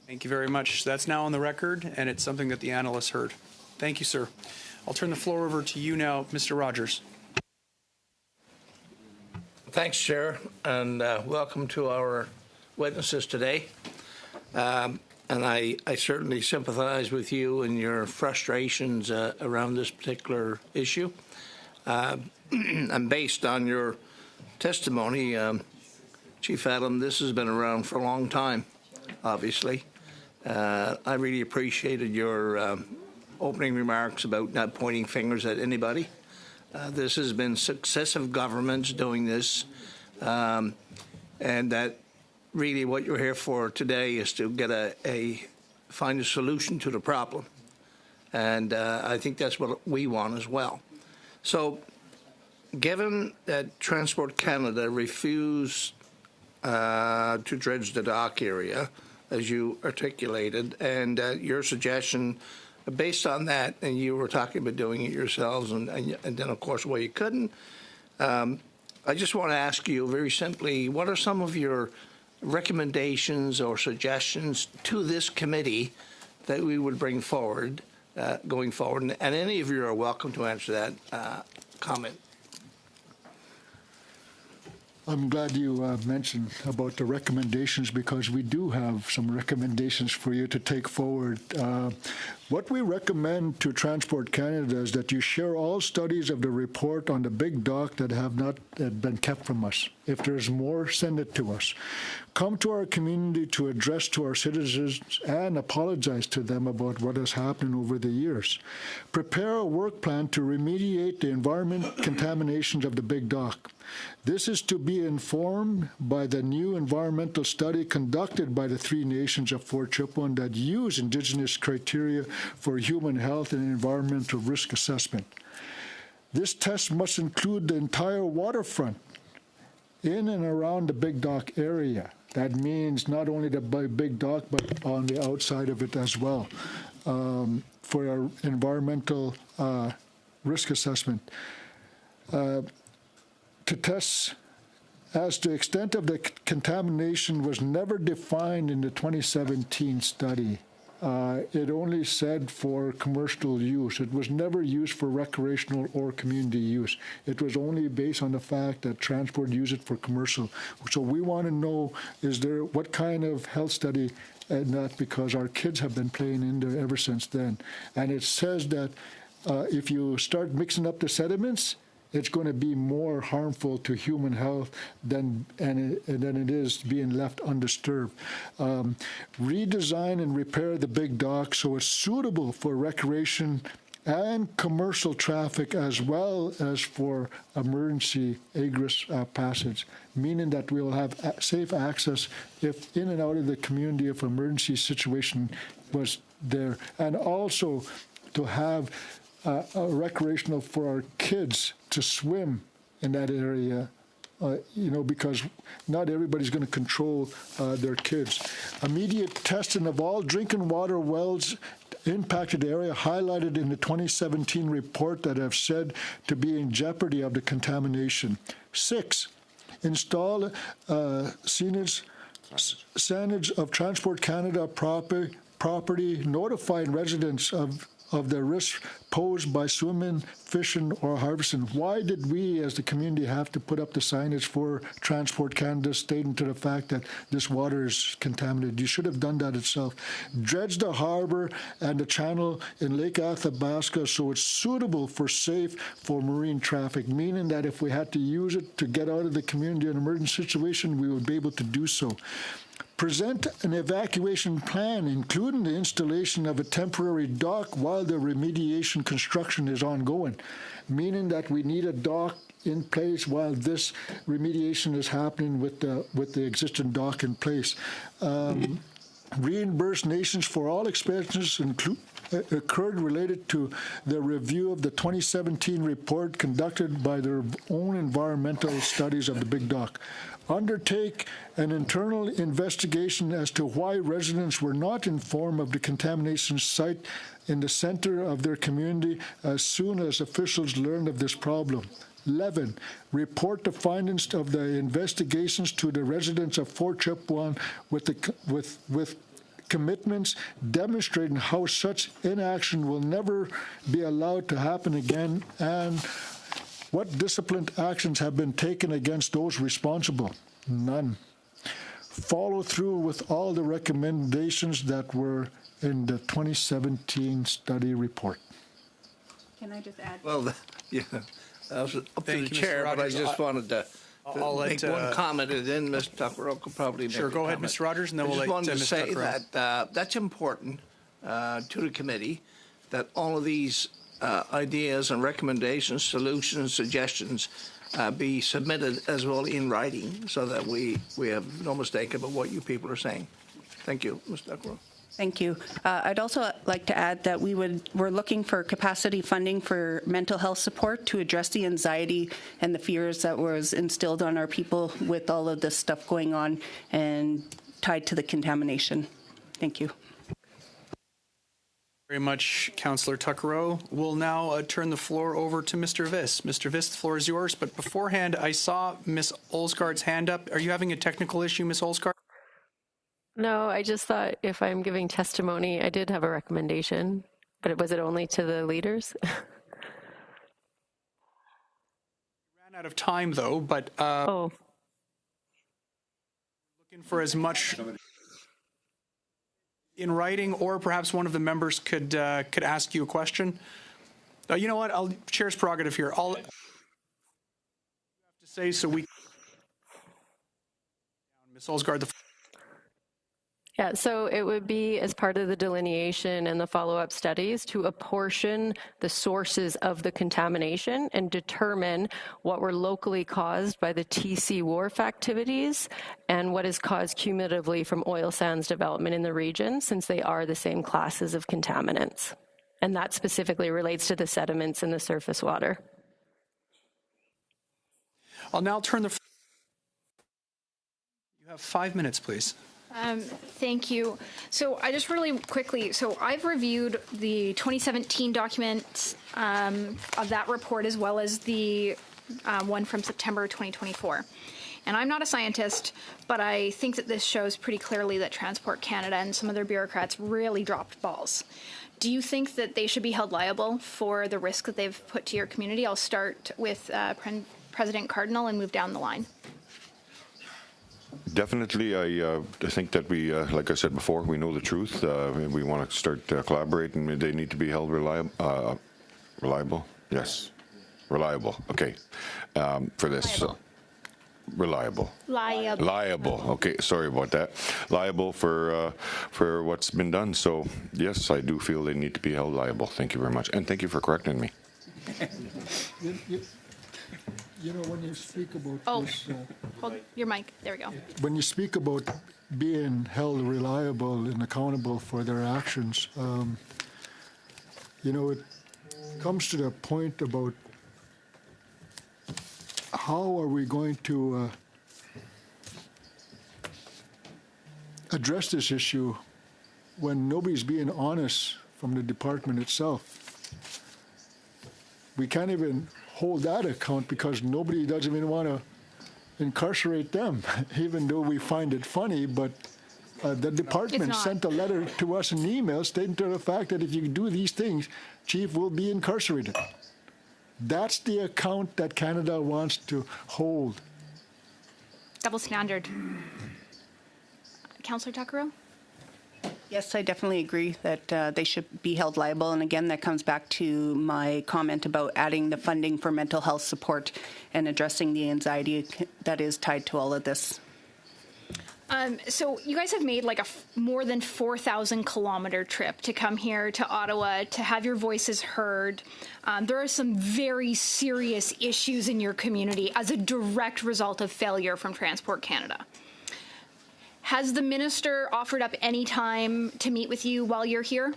Thank you very much. That's now on the record, and it's something that the analysts heard. Thank you, sir. I'll turn the floor over to you now, Mr. Rogers. Thanks, Chair, and welcome to our witnesses today. And I certainly sympathize with you and your frustrations around this particular issue. And based on your testimony, Chief Adam, this has been around for a long time, obviously. I really appreciated your opening remarks about not pointing fingers at anybody. This has been successive governments doing this. and that really what you're here for today is to get find a solution to the problem. And I think that's what we want as well. So given that Transport Canada refused to dredge the dock area, as you articulated, and your suggestion, based on that, and you were talking about doing it yourselves, and then, of course, you couldn't, I just want to ask you very simply, what are some of your recommendations or suggestions to this committee that we would bring forward going forward? And any of you are welcome to answer that comment. I'm glad you mentioned about the recommendations, because we do have some recommendations for you to take forward. What we recommend to Transport Canada is that you share all studies of the report on the big dock that have not been kept from us. If there's more, send it to us. Come to our community to address to our citizens and apologize to them about what has happened over the years. Prepare a work plan to remediate the environment contaminations of the big dock. This is to be informed by the new environmental study conducted by the Three Nations of Fort Chipewyan that use Indigenous criteria for human health and environmental risk assessment. This test must include the entire waterfront in and around the Big Dock area. That means not only the Big Dock, but on the outside of it as well, for our environmental risk assessment. To test as the extent of the contamination was never defined in the 2017 study. It only said for commercial use. It was never used for recreational or community use. It was only based on the fact that transport used it for commercial. So we want to know, is there what kind of health study, and that because our kids have been playing in there ever since then. And it says that if you start mixing up the sediments, it's going to be more harmful to human health than it is being left undisturbed. Redesign and repair the big dock so it's suitable for recreation and commercial traffic, as well as for emergency egress passage, meaning that we will have safe access if in and out of the community if emergency situation was there, and also to have recreational for our kids to swim in that area, because not everybody's going to control their kids. Immediate testing of all drinking water wells impacted area highlighted in the 2017 report that have said to be in jeopardy of the contamination. 6, install signage of Transport Canada property notifying residents of the risk posed by swimming, fishing, or harvesting. Why did we as the community have to put up the signage for Transport Canada stating to the fact that this water is contaminated? You should have done that itself. Dredge the harbor and the channel in Lake Athabasca so it's suitable for safe for marine traffic, meaning that if we had to use it to get out of the community in an emergency situation, we would be able to do so. Present an evacuation plan, including the installation of a temporary dock while the remediation construction is ongoing, meaning that we need a dock in place while this remediation is happening with the existing dock in place. Reimburse nations for all expenses occurred related to the review of the 2017 report conducted by their own environmental studies of the Big Dock. Undertake an internal investigation as to why residents were not informed of the contamination site in the center of their community as soon as officials learned of this problem. 11, report the findings of the investigations to the residents of Fort Chipewyan with commitments demonstrating how such inaction will never be allowed to happen again, and what disciplined actions have been taken against those responsible? None. Follow through with all the recommendations that were in the 2017 study report. Can I just add? Well, yeah, that was up to the chair, but I just wanted to make one comment, and then Mr. Tucker could probably make a Go ahead, comment. Mr. Rogers, and then we'll let I just wanted to Mr. say Tucker that that's important to the committee, that all of these ideas and recommendations, solutions, suggestions be submitted as well in writing so that we have no mistake about what you people are saying. Thank you, Ms. Duckworth. Thank you. I'd also like to add that we're looking for capacity funding for mental health support to address the anxiety and the fears that was instilled on our people with all of this stuff going on and tied to the contamination. Thank you. Very much, Councillor Tuckero. We'll now turn the floor over to Mr. Viss. Mr. Viss, the floor is yours. But beforehand, I saw Ms. Olsgaard's hand up. Are you having a technical issue, Ms. Olsgaard? No, I just thought if I'm giving testimony, I did have a recommendation, but was it only to the leaders? Ran out of time, though, but looking for as much in writing, or perhaps one of the members could ask you a question. You know what? Chair's prerogative here. All you have to say, so we. Ms. Olsgaard, the. Yeah, so it would be as part of the delineation and the follow-up studies to apportion the sources of the contamination and determine what were locally caused by the TC Wharf activities and what is caused cumulatively from oil sands development in the region, since they are the same classes of contaminants. And that specifically relates to the sediments in the surface water. I'll now turn the. You have 5 minutes, please. Thank you. So I just really quickly, so I've reviewed the 2017 documents of that report as well as the one from September 2024. And I'm not a scientist, but I think that this shows pretty clearly that Transport Canada and some of their bureaucrats really dropped balls. Do you think that they should be held liable for the risk that they've put to your community? I'll start with President Cardinal and move down the line. Definitely, I think that we, like I said before, we know the truth. We want to start collaborating. They need to be held reliable. Yes, reliable. Okay, for this. Reliable. Liable. Okay, sorry about that. Liable for what's been done. So yes, I do feel they need to be held liable. Thank you very much, and thank you for correcting me. You know, when you speak about this... Hold your mic. There we go. When you speak about being held reliable and accountable for their actions, you know, it comes to the point about how are we going to address this issue when nobody's being honest from the department itself. We can't even hold that account because nobody doesn't even want to incarcerate them, even though we find it funny. But the department sent a letter to us, an email stating to the fact that if you do these things, Chief will be incarcerated. That's the account that Canada wants to hold. Double standard. Councillor Tuckero? Yes, I definitely agree that they should be held liable. And again, that comes back to my comment about adding the funding for mental health support and addressing the anxiety that is tied to all of this. So you guys have made like a more than 4,000 kilometer trip to come here to Ottawa to have your voices heard. There are some very serious issues in your community as a direct result of failure from Transport Canada. Has the minister offered up any time to meet with you while you're here?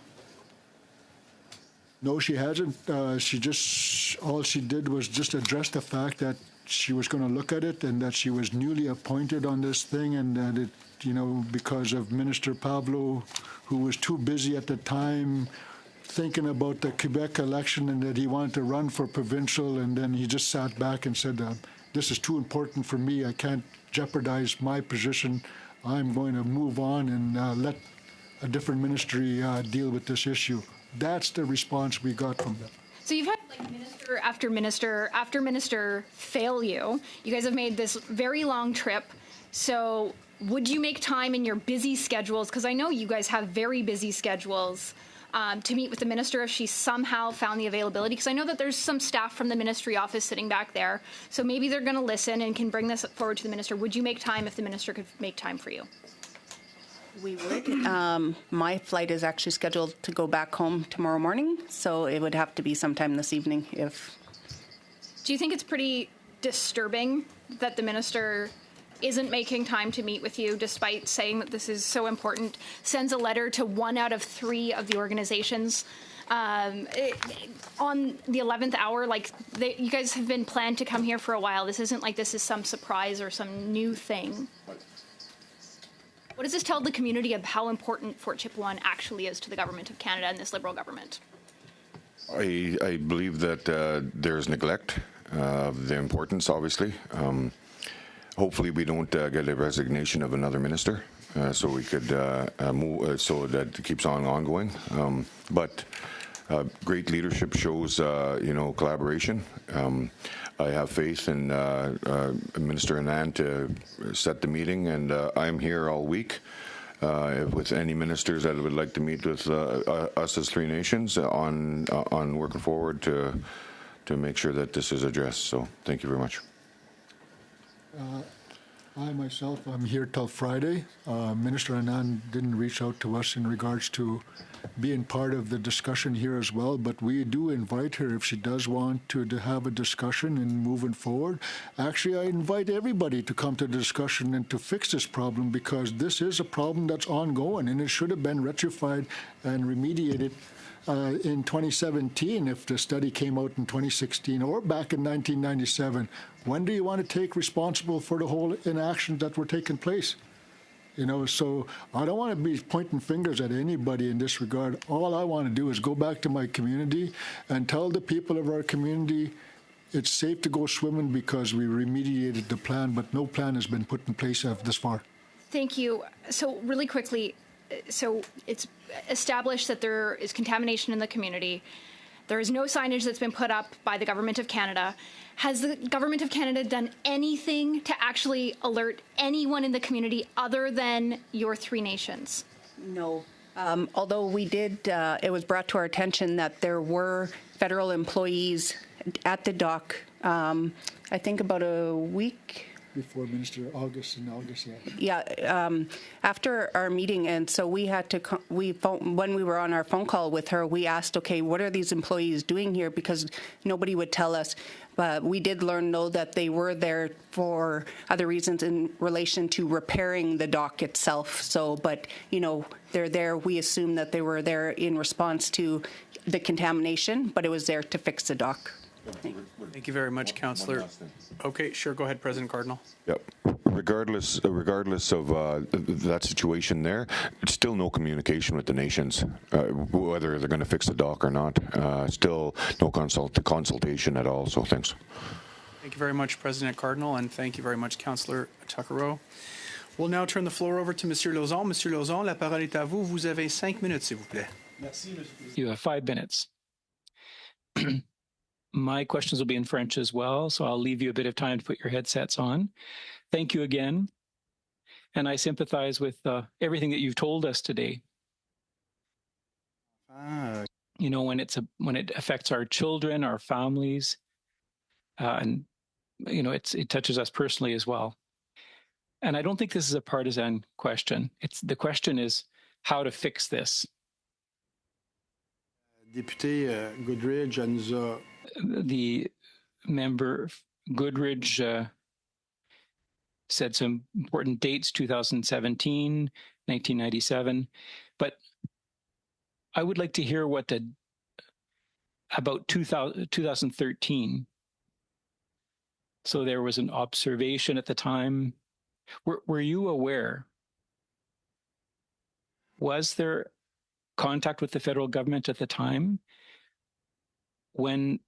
No, she hasn't. All she did was just address the fact that she was going to look at it and that she was newly appointed on this thing, and that it, you know, because of Minister Pablo, who was too busy at the time thinking about the Quebec election and that he wanted to run for provincial, and then he just sat back and said, this is too important for me. I can't jeopardize my position. I'm going to move on and let a different ministry deal with this issue. That's the response we got from them. So you've had like minister after minister after minister fail you. You guys have made this very long trip. So would you make time in your busy schedules, because I know you guys have very busy schedules, to meet with the minister if she somehow found the availability? Because I know that there's some staff from the ministry office sitting back there. So maybe they're going to listen and can bring this forward to the minister. Would you make time if the minister could make time for you? We would. My flight is actually scheduled to go back home tomorrow morning, so it would have to be sometime this evening. If. Do you think it's pretty disturbing that the minister isn't making time to meet with you despite saying that this is so important, sends a letter to 1 out of 3 of the organizations on the 11th hour. Like, you guys have been planned to come here for a while. This isn't like this is some surprise or some new thing. What does this tell the community of how important Fort Chipewyan actually is to the government of Canada and this Liberal government? I believe that there's neglect of the importance, obviously. Hopefully we don't get a resignation of another minister, so we could move, so that it keeps on ongoing. But great leadership shows, collaboration. I have faith in Minister Anand to set the meeting, and I'm here all week with any ministers that would like to meet with us as Three Nations on working forward to make sure that this is addressed. So thank you very much. I myself, I'm here till Friday. Minister Anand didn't reach out to us in regards to being part of the discussion here as well, but we do invite her if she does want to have a discussion and moving forward. Actually, I invite everybody to come to the discussion and to fix this problem, because this is a problem that's ongoing and it should have been rectified and remediated in 2017 if the study came out in 2016 or back in 1997. When do you want to take responsible for the whole inactions that were taking place? So I don't want to be pointing fingers at anybody in this regard. All I want to do is go back to my community and tell the people of our community it's safe to go swimming because we remediated the plan, but no plan has been put in place this far. Thank you. So really quickly, so it's established that there is contamination in the community. There is no signage that's been put up by the Government of Canada. Has the Government of Canada done anything to actually alert anyone in the community other than your Three Nations? No. Although we did, it was brought to our attention that there were federal employees at the dock, I think about a week before Minister August, after our meeting, and so we had to, when we were on our phone call with her, we asked, okay, what are these employees doing here? Because nobody would tell us. But we did know that they were there for other reasons in relation to repairing the dock itself. So, but, they're there. We assume that they were there in response to the contamination, but it was there to fix the dock. Thank you very much, Councillor. Okay, sure. Go ahead, President Cardinal. Yep. Regardless of that situation there, it's still no communication with the nations, whether they're going to fix the dock or not. Still no consultation at all. So thanks. Thank you very much, President Cardinal, and thank you very much, Councillor Tuckero. We'll now turn the floor over to Monsieur Lauzon. Monsieur Lauzon, la parole est à vous. Vous avez 5 minutes, s'il vous plaît. Merci, you have 5 minutes. My questions will be in French as well, so I'll leave you a bit of time to put your headsets on. Thank you again. And I sympathize with everything that you've told us today. When it affects our children, our families, and it touches us personally as well. And I don't think this is a partisan question. The question is how to fix this. Député Goodridge nous a... The member Goodridge said some important dates, 2017, 1997, but I would like to hear about 2013. So there was an observation at the time. Were you aware? Was there contact with the federal government at the time when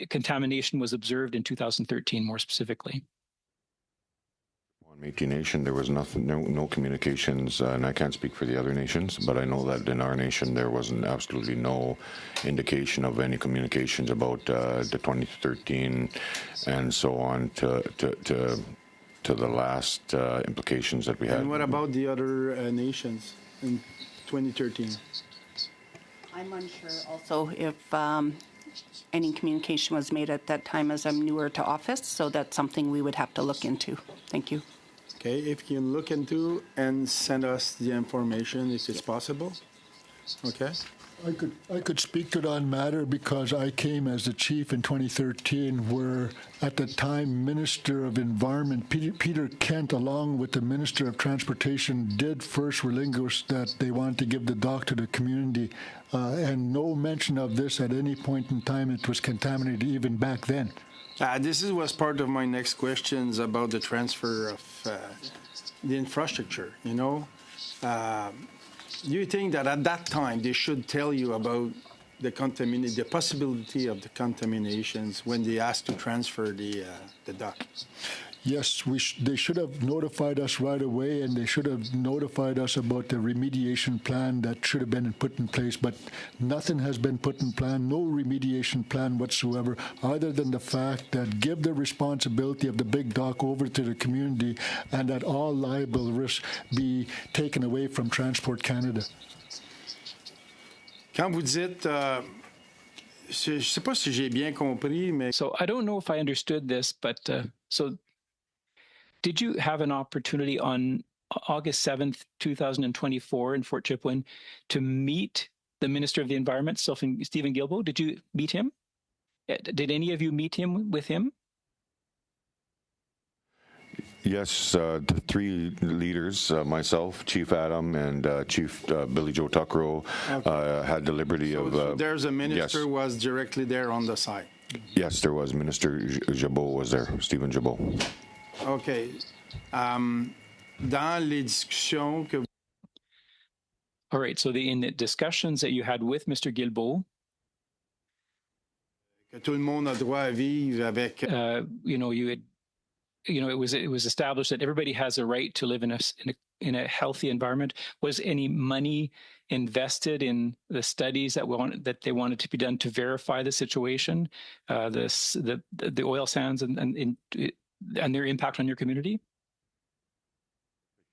contamination was observed in 2013, more specifically? On Métis Nation, there was no communications, and I can't speak for the other nations, but I know that in our nation there wasn't absolutely no indication of any communications about the 2013 and so on to the last implications that we had. And what about the other nations in 2013? I'm unsure also if any communication was made at that time, as I'm newer to office, so that's something we would have to look into. Thank you. Okay, if you can look into and send us the information if it's possible. Okay. I could speak to that matter because I came as the chief in 2013, where at the time Minister of Environment Peter Kent, along with the Minister of Transportation, did first relinquish that they wanted to give the dock to the community, and no mention of this at any point in time. It was contaminated even back then. This was part of my next questions about the transfer of the infrastructure. You know, do you think that at that time they should tell you about the possibility of the contaminations when they asked to transfer the dock? Yes, they should have notified us right away, and they should have notified us about the remediation plan that should have been put in place, but nothing has been put in plan, no remediation plan whatsoever, other than the fact that give the responsibility of the big dock over to the community and that all liable risks be taken away from Transport Canada. Quand vous dites, je ne sais pas si j'ai bien compris, mais... So I don't know if I understood this, but so did you have an opportunity on August 7th, 2024 in Fort Chipewyan to meet the Minister of the Environment, Stephen Guilbeault? Did you meet him? Did any of you meet him with him? Yes, the three leaders, myself, Chief Adam, and Chief Billy Joe Tuckrow, had the liberty so there's a minister yes. was directly there on the site. Yes, there was. Minister Jabot was there, Stephen Jabot. OK. Dans les discussions que... All right, so in the discussions that you had with Mr. Guilbeault, que tout le monde a droit à vivre avec... it was established that everybody has a right to live in a healthy environment. Was any money invested in the studies that they wanted to be done to verify the situation, the oil sands and their impact on your community?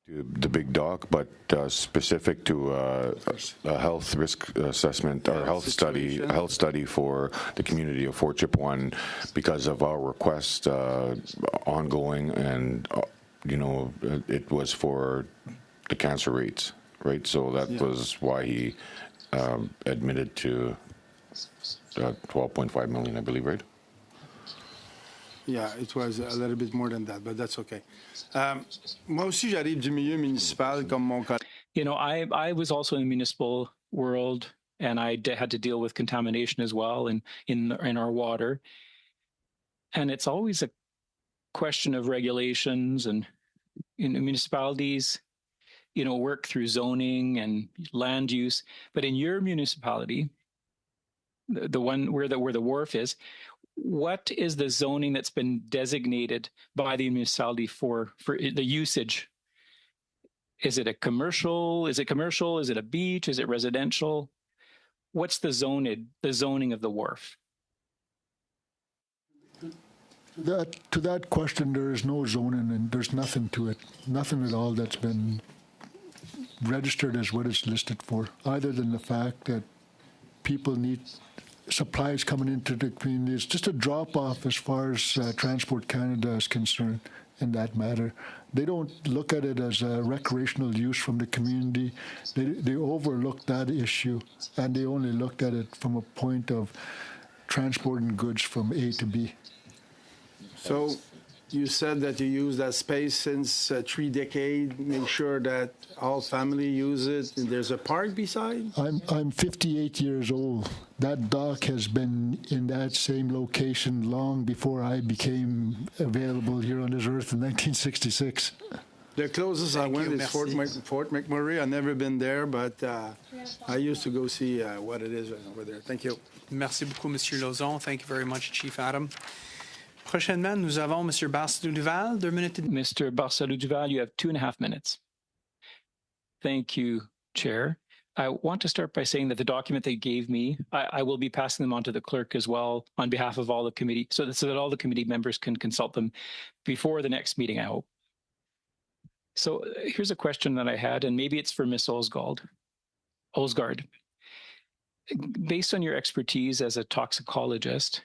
The big dock, but specific to a health risk assessment or health study for the community of Fort Chipewyan because of our request ongoing, and it was for the cancer rates, right? So that was why he admitted to 12.5 million, I believe, right? Yeah, it was a little bit more than that, but that's okay. Moi aussi, j'arrive du milieu municipal comme mon collègue. I was also in the municipal world, and I had to deal with contamination as well in our water. And it's always a question of regulations, and municipalities, work through zoning and land use. But in your municipality, the one where the wharf is, what is the zoning that's been designated by the municipality for the usage? Is it commercial? Is it a beach? Is it residential? What's the zoning of the wharf? To that question, there is no zoning, and there's nothing to it. Nothing at all that's been registered as what it's listed for, other than the fact that people need supplies coming into the community. It's just a drop-off as far as Transport Canada is concerned in that matter. They don't look at it as a recreational use from the community. They overlooked that issue, and they only looked at it from a point of transporting goods from A to B. So you said that you use that space since 3 decades, make sure that all family use it, and there's a park beside? I'm 58 years old. That dock has been in that same location long before I became available here on this earth in 1966. The closest I went is Fort McMurray. I've never been there, but I used to go see what it is over there. Thank you. Merci beaucoup, Monsieur Lauzon. Thank you very much, Chief Adam. Prochainement, nous avons Monsieur Barcelo-Duval, 2 minutes. Mr. Barcelo-Duval, you have 2.5 minutes. Thank you, Chair. I want to start by saying that the document they gave me, I will be passing them on to the clerk as well on behalf of all the committee, so that all the committee members can consult them before the next meeting, I hope. So here's a question that I had, and maybe it's for Ms. Olsgaard. Based on your expertise as a toxicologist,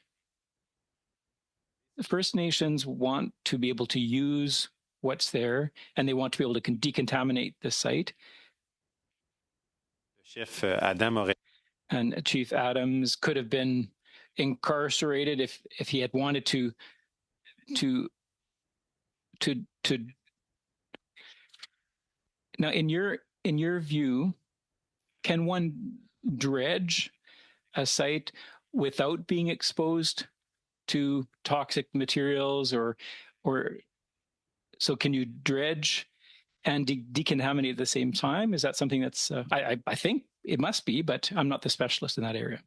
First Nations want to be able to use what's there, and they want to be able to decontaminate the site. Chef Adam aurait... and Chief Adams could have been incarcerated if he had wanted to now in your view, can one dredge a site without being exposed to toxic materials, or so can you dredge and decontaminate at the same time? Is that something that's I think it must be, but I'm not the specialist in that area.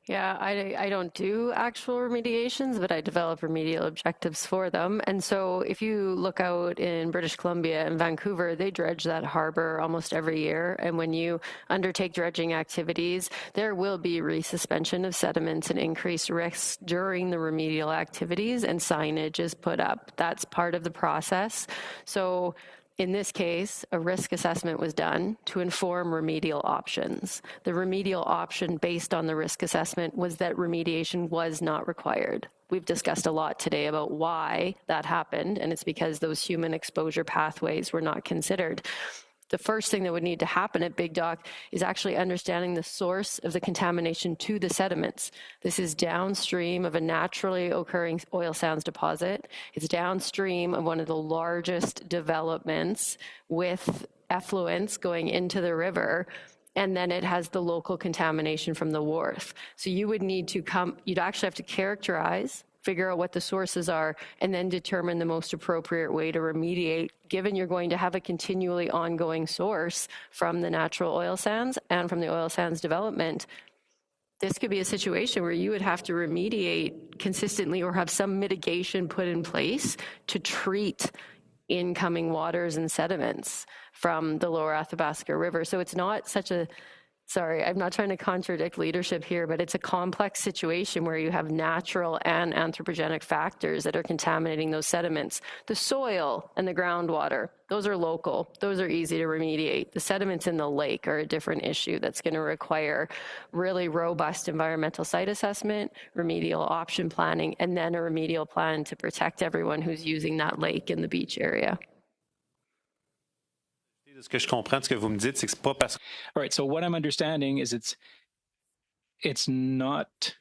Yeah, I don't do actual remediations, but I develop remedial objectives for them. And so if you look out in British Columbia and Vancouver, they dredge that harbor almost every year. And when you undertake dredging activities, there will be resuspension of sediments and increased risks during the remedial activities, and signage is put up. That's part of the process. So in this case, a risk assessment was done to inform remedial options. The remedial option based on the risk assessment was that remediation was not required. We've discussed a lot today about why that happened, and it's because those human exposure pathways were not considered. The first thing that would need to happen at Big Dock is actually understanding the source of the contamination to the sediments. This is downstream of a naturally occurring oil sands deposit. It's downstream of one of the largest developments with effluents going into the river. And then it has the local contamination from the wharf. So you would need to you'd actually have to characterize, figure out what the sources are, and then determine the most appropriate way to remediate, given you're going to have a continually ongoing source from the natural oil sands and from the oil sands development. This could be a situation where you would have to remediate consistently or have some mitigation put in place to treat incoming waters and sediments from the lower Athabasca River. So it's not such a Sorry, I'm not trying to contradict leadership here, but it's a complex situation where you have natural and anthropogenic factors that are contaminating those sediments. The soil and the groundwater, those are local. Those are easy to remediate. The sediments in the lake are a different issue that's going to require really robust environmental site assessment, remedial option planning, and then a remedial plan to protect everyone who's using that lake in the beach area. Ce que je comprends de ce que vous me dites, c'est que c'est pas parce. All right. So what I'm understanding is it's not.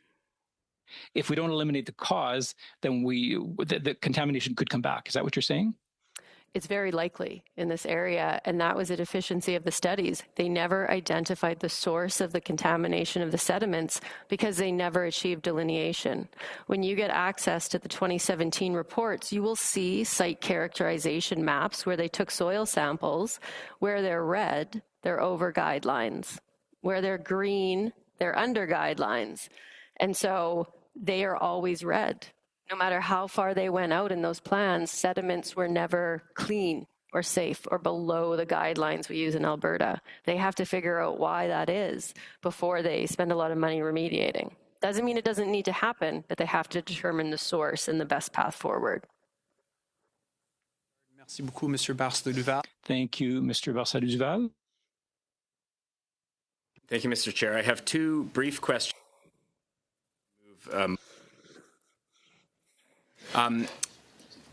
If we don't eliminate the cause, then the contamination could come back. Is that what you're saying? It's very likely in this area, and that was a deficiency of the studies. They never identified the source of the contamination of the sediments because they never achieved delineation. When you get access to the 2017 reports, you will see site characterization maps where they took soil samples. Where they're red, they're over guidelines. Where they're green, they're under guidelines. And so they are always red. No matter how far they went out in those plans, sediments were never clean or safe or below the guidelines we use in Alberta. They have to figure out why that is before they spend a lot of money remediating. Doesn't mean it doesn't need to happen, but they have to determine the source and the best path forward. Merci beaucoup, Mr. Barcelo-Duval. Thank you, Mr. Barcelo-Duval. Thank you, Mr. Chair. I have two brief questions.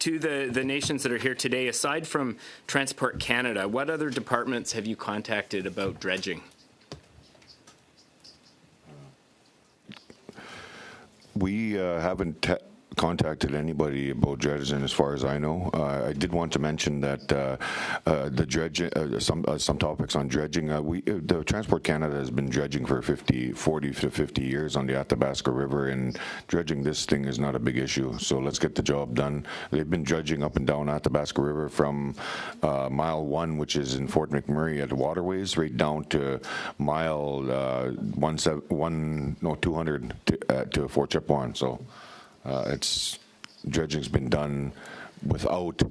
To the nations that are here today, aside from Transport Canada, what other departments have you contacted about dredging? We haven't contacted anybody about dredging, as far as I know. I did want to mention that the dredging, some topics on dredging. The Transport Canada has been dredging for 40 to 50 years on the Athabasca River, and dredging this thing is not a big issue. So let's get the job done. They've been dredging up and down Athabasca River from mile 1, which is in Fort McMurray at the waterways, right down to mile 200 to Fort Chipewyan. So. Dredging's been done without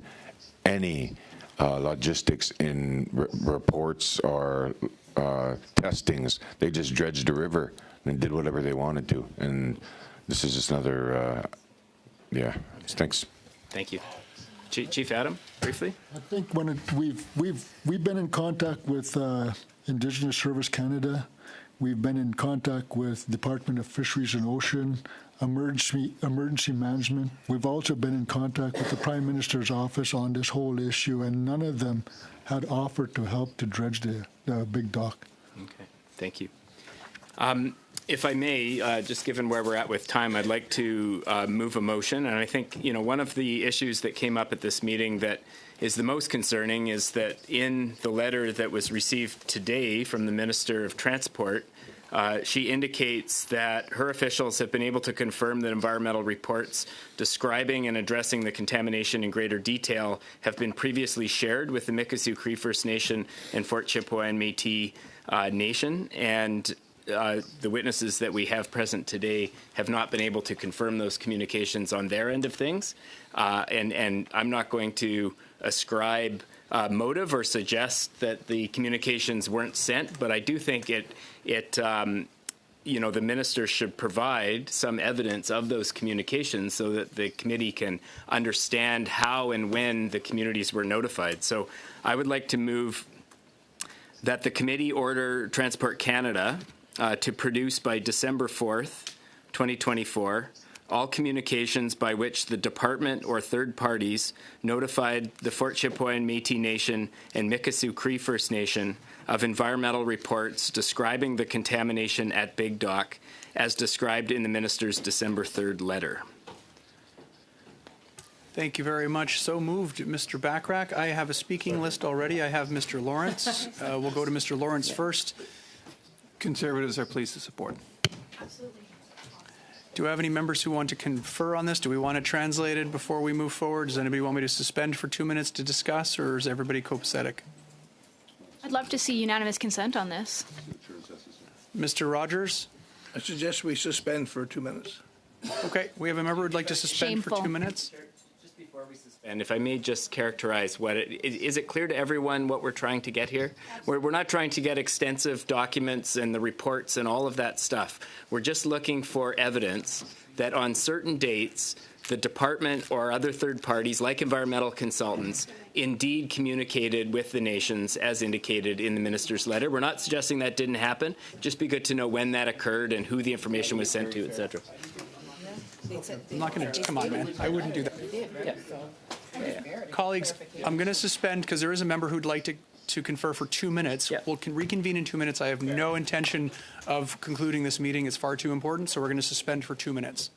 any logistics in reports or testings. They just dredged the river and did whatever they wanted to. And this is just another, thanks. Thank you. Chief Adam, briefly. I think we've been in contact with Indigenous Service Canada. We've been in contact with Department of Fisheries and Ocean, Emergency Management. We've also been in contact with the Prime Minister's office on this whole issue, and none of them had offered to help to dredge the Big Dock. Okay. Thank you. If I may, just given where we're at with time, I'd like to move a motion. And I think, one of the issues that came up at this meeting that is the most concerning is that in the letter that was received today from the Minister of Transport, she indicates that her officials have been able to confirm that environmental reports describing and addressing the contamination in greater detail have been previously shared with the Mikisew Cree First Nation and Fort Chipewyan Métis Nation. And the witnesses that we have present today have not been able to confirm those communications on their end of things. And I'm not going to ascribe motive or suggest that the communications weren't sent, but I do think the minister should provide some evidence of those communications so that the committee can understand how and when the communities were notified. So I would like to move that the committee order Transport Canada to produce by December 4th, 2024, all communications by which the department or third parties notified the Fort Chipewyan Métis Nation and Mikisew Cree First Nation of environmental reports describing the contamination at Big Dock as described in the minister's December 3rd letter. Thank you very much. So moved, Mr. Bachrach. I have a speaking list already. I have Mr. Lawrence. We'll go to Mr. Lawrence first. Conservatives are pleased to support. Absolutely. Do we have any members who want to confer on this? Do we want it translated before we move forward? Does anybody want me to suspend for 2 minutes to discuss, or is everybody copacetic? I'd love to see unanimous consent on this. Mr. Rogers? I suggest we suspend for 2 minutes. Okay, we have a member who'd like to suspend for 2 minutes. Just before we suspend, and if I may just characterize is it clear to everyone what we're trying to get here? We're not trying to get extensive documents and the reports and all of that stuff. We're just looking for evidence that on certain dates, the department or other third parties, like environmental consultants, indeed communicated with the nations as indicated in the minister's letter. We're not suggesting that didn't happen. Just be good to know when that occurred and who the information was sent to, et cetera. I'm not going to, come on, man. I wouldn't do that. Colleagues, I'm going to suspend because there is a member who'd like to confer for 2 minutes. We'll reconvene in 2 minutes. I have no intention of concluding this meeting. It's far too important, so we're going to suspend for 2 minutes.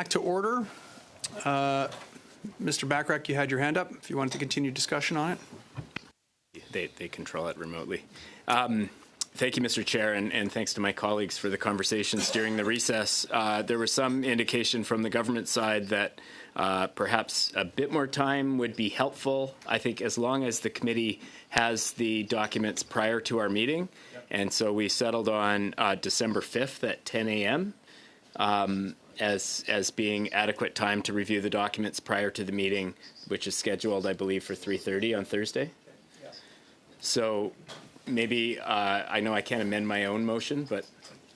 back to order. Mr. Bachrach, you had your hand up if you wanted to continue discussion on it. They control it remotely. Thank you, Mr. Chair, and thanks to my colleagues for the conversations during the recess. There was some indication from the government side that perhaps a bit more time would be helpful, I think, as long as the committee has the documents prior to our meeting. Yep. And so we settled on December 5th at 10 a.m. As being adequate time to review the documents prior to the meeting, which is scheduled, I believe, for 3:30 on Thursday. Yeah. So maybe, I know I can't amend my own motion, but...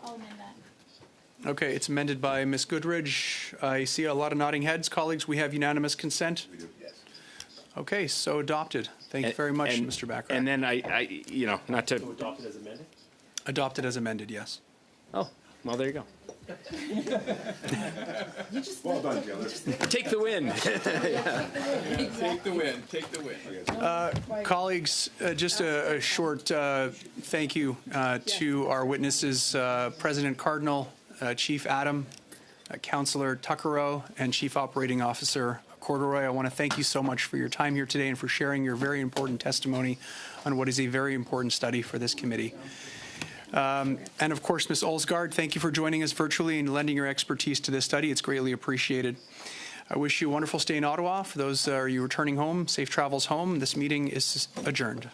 I'll amend that. Okay, it's amended by Ms. Goodridge. I see a lot of nodding heads. Colleagues, we have unanimous consent? We do, yes. Okay, so adopted. Thank you very much, Mr. Bachrach. And then not to... So adopted as amended? Adopted as amended, yes. Oh, well, there you go. Well done, Taylor. Take the win. Take the win. Take the win. Colleagues, just a short thank you to our witnesses, President Cardinal, Chief Adam, Councillor Tuckerow, and Chief Operating Officer Corduroy. I want to thank you so much for your time here today and for sharing your very important testimony on what is a very important study for this committee. And of course, Ms. Olsgaard, thank you for joining us virtually and lending your expertise to this study. It's greatly appreciated. I wish you a wonderful stay in Ottawa. For those of you returning home, safe travels home. This meeting is adjourned.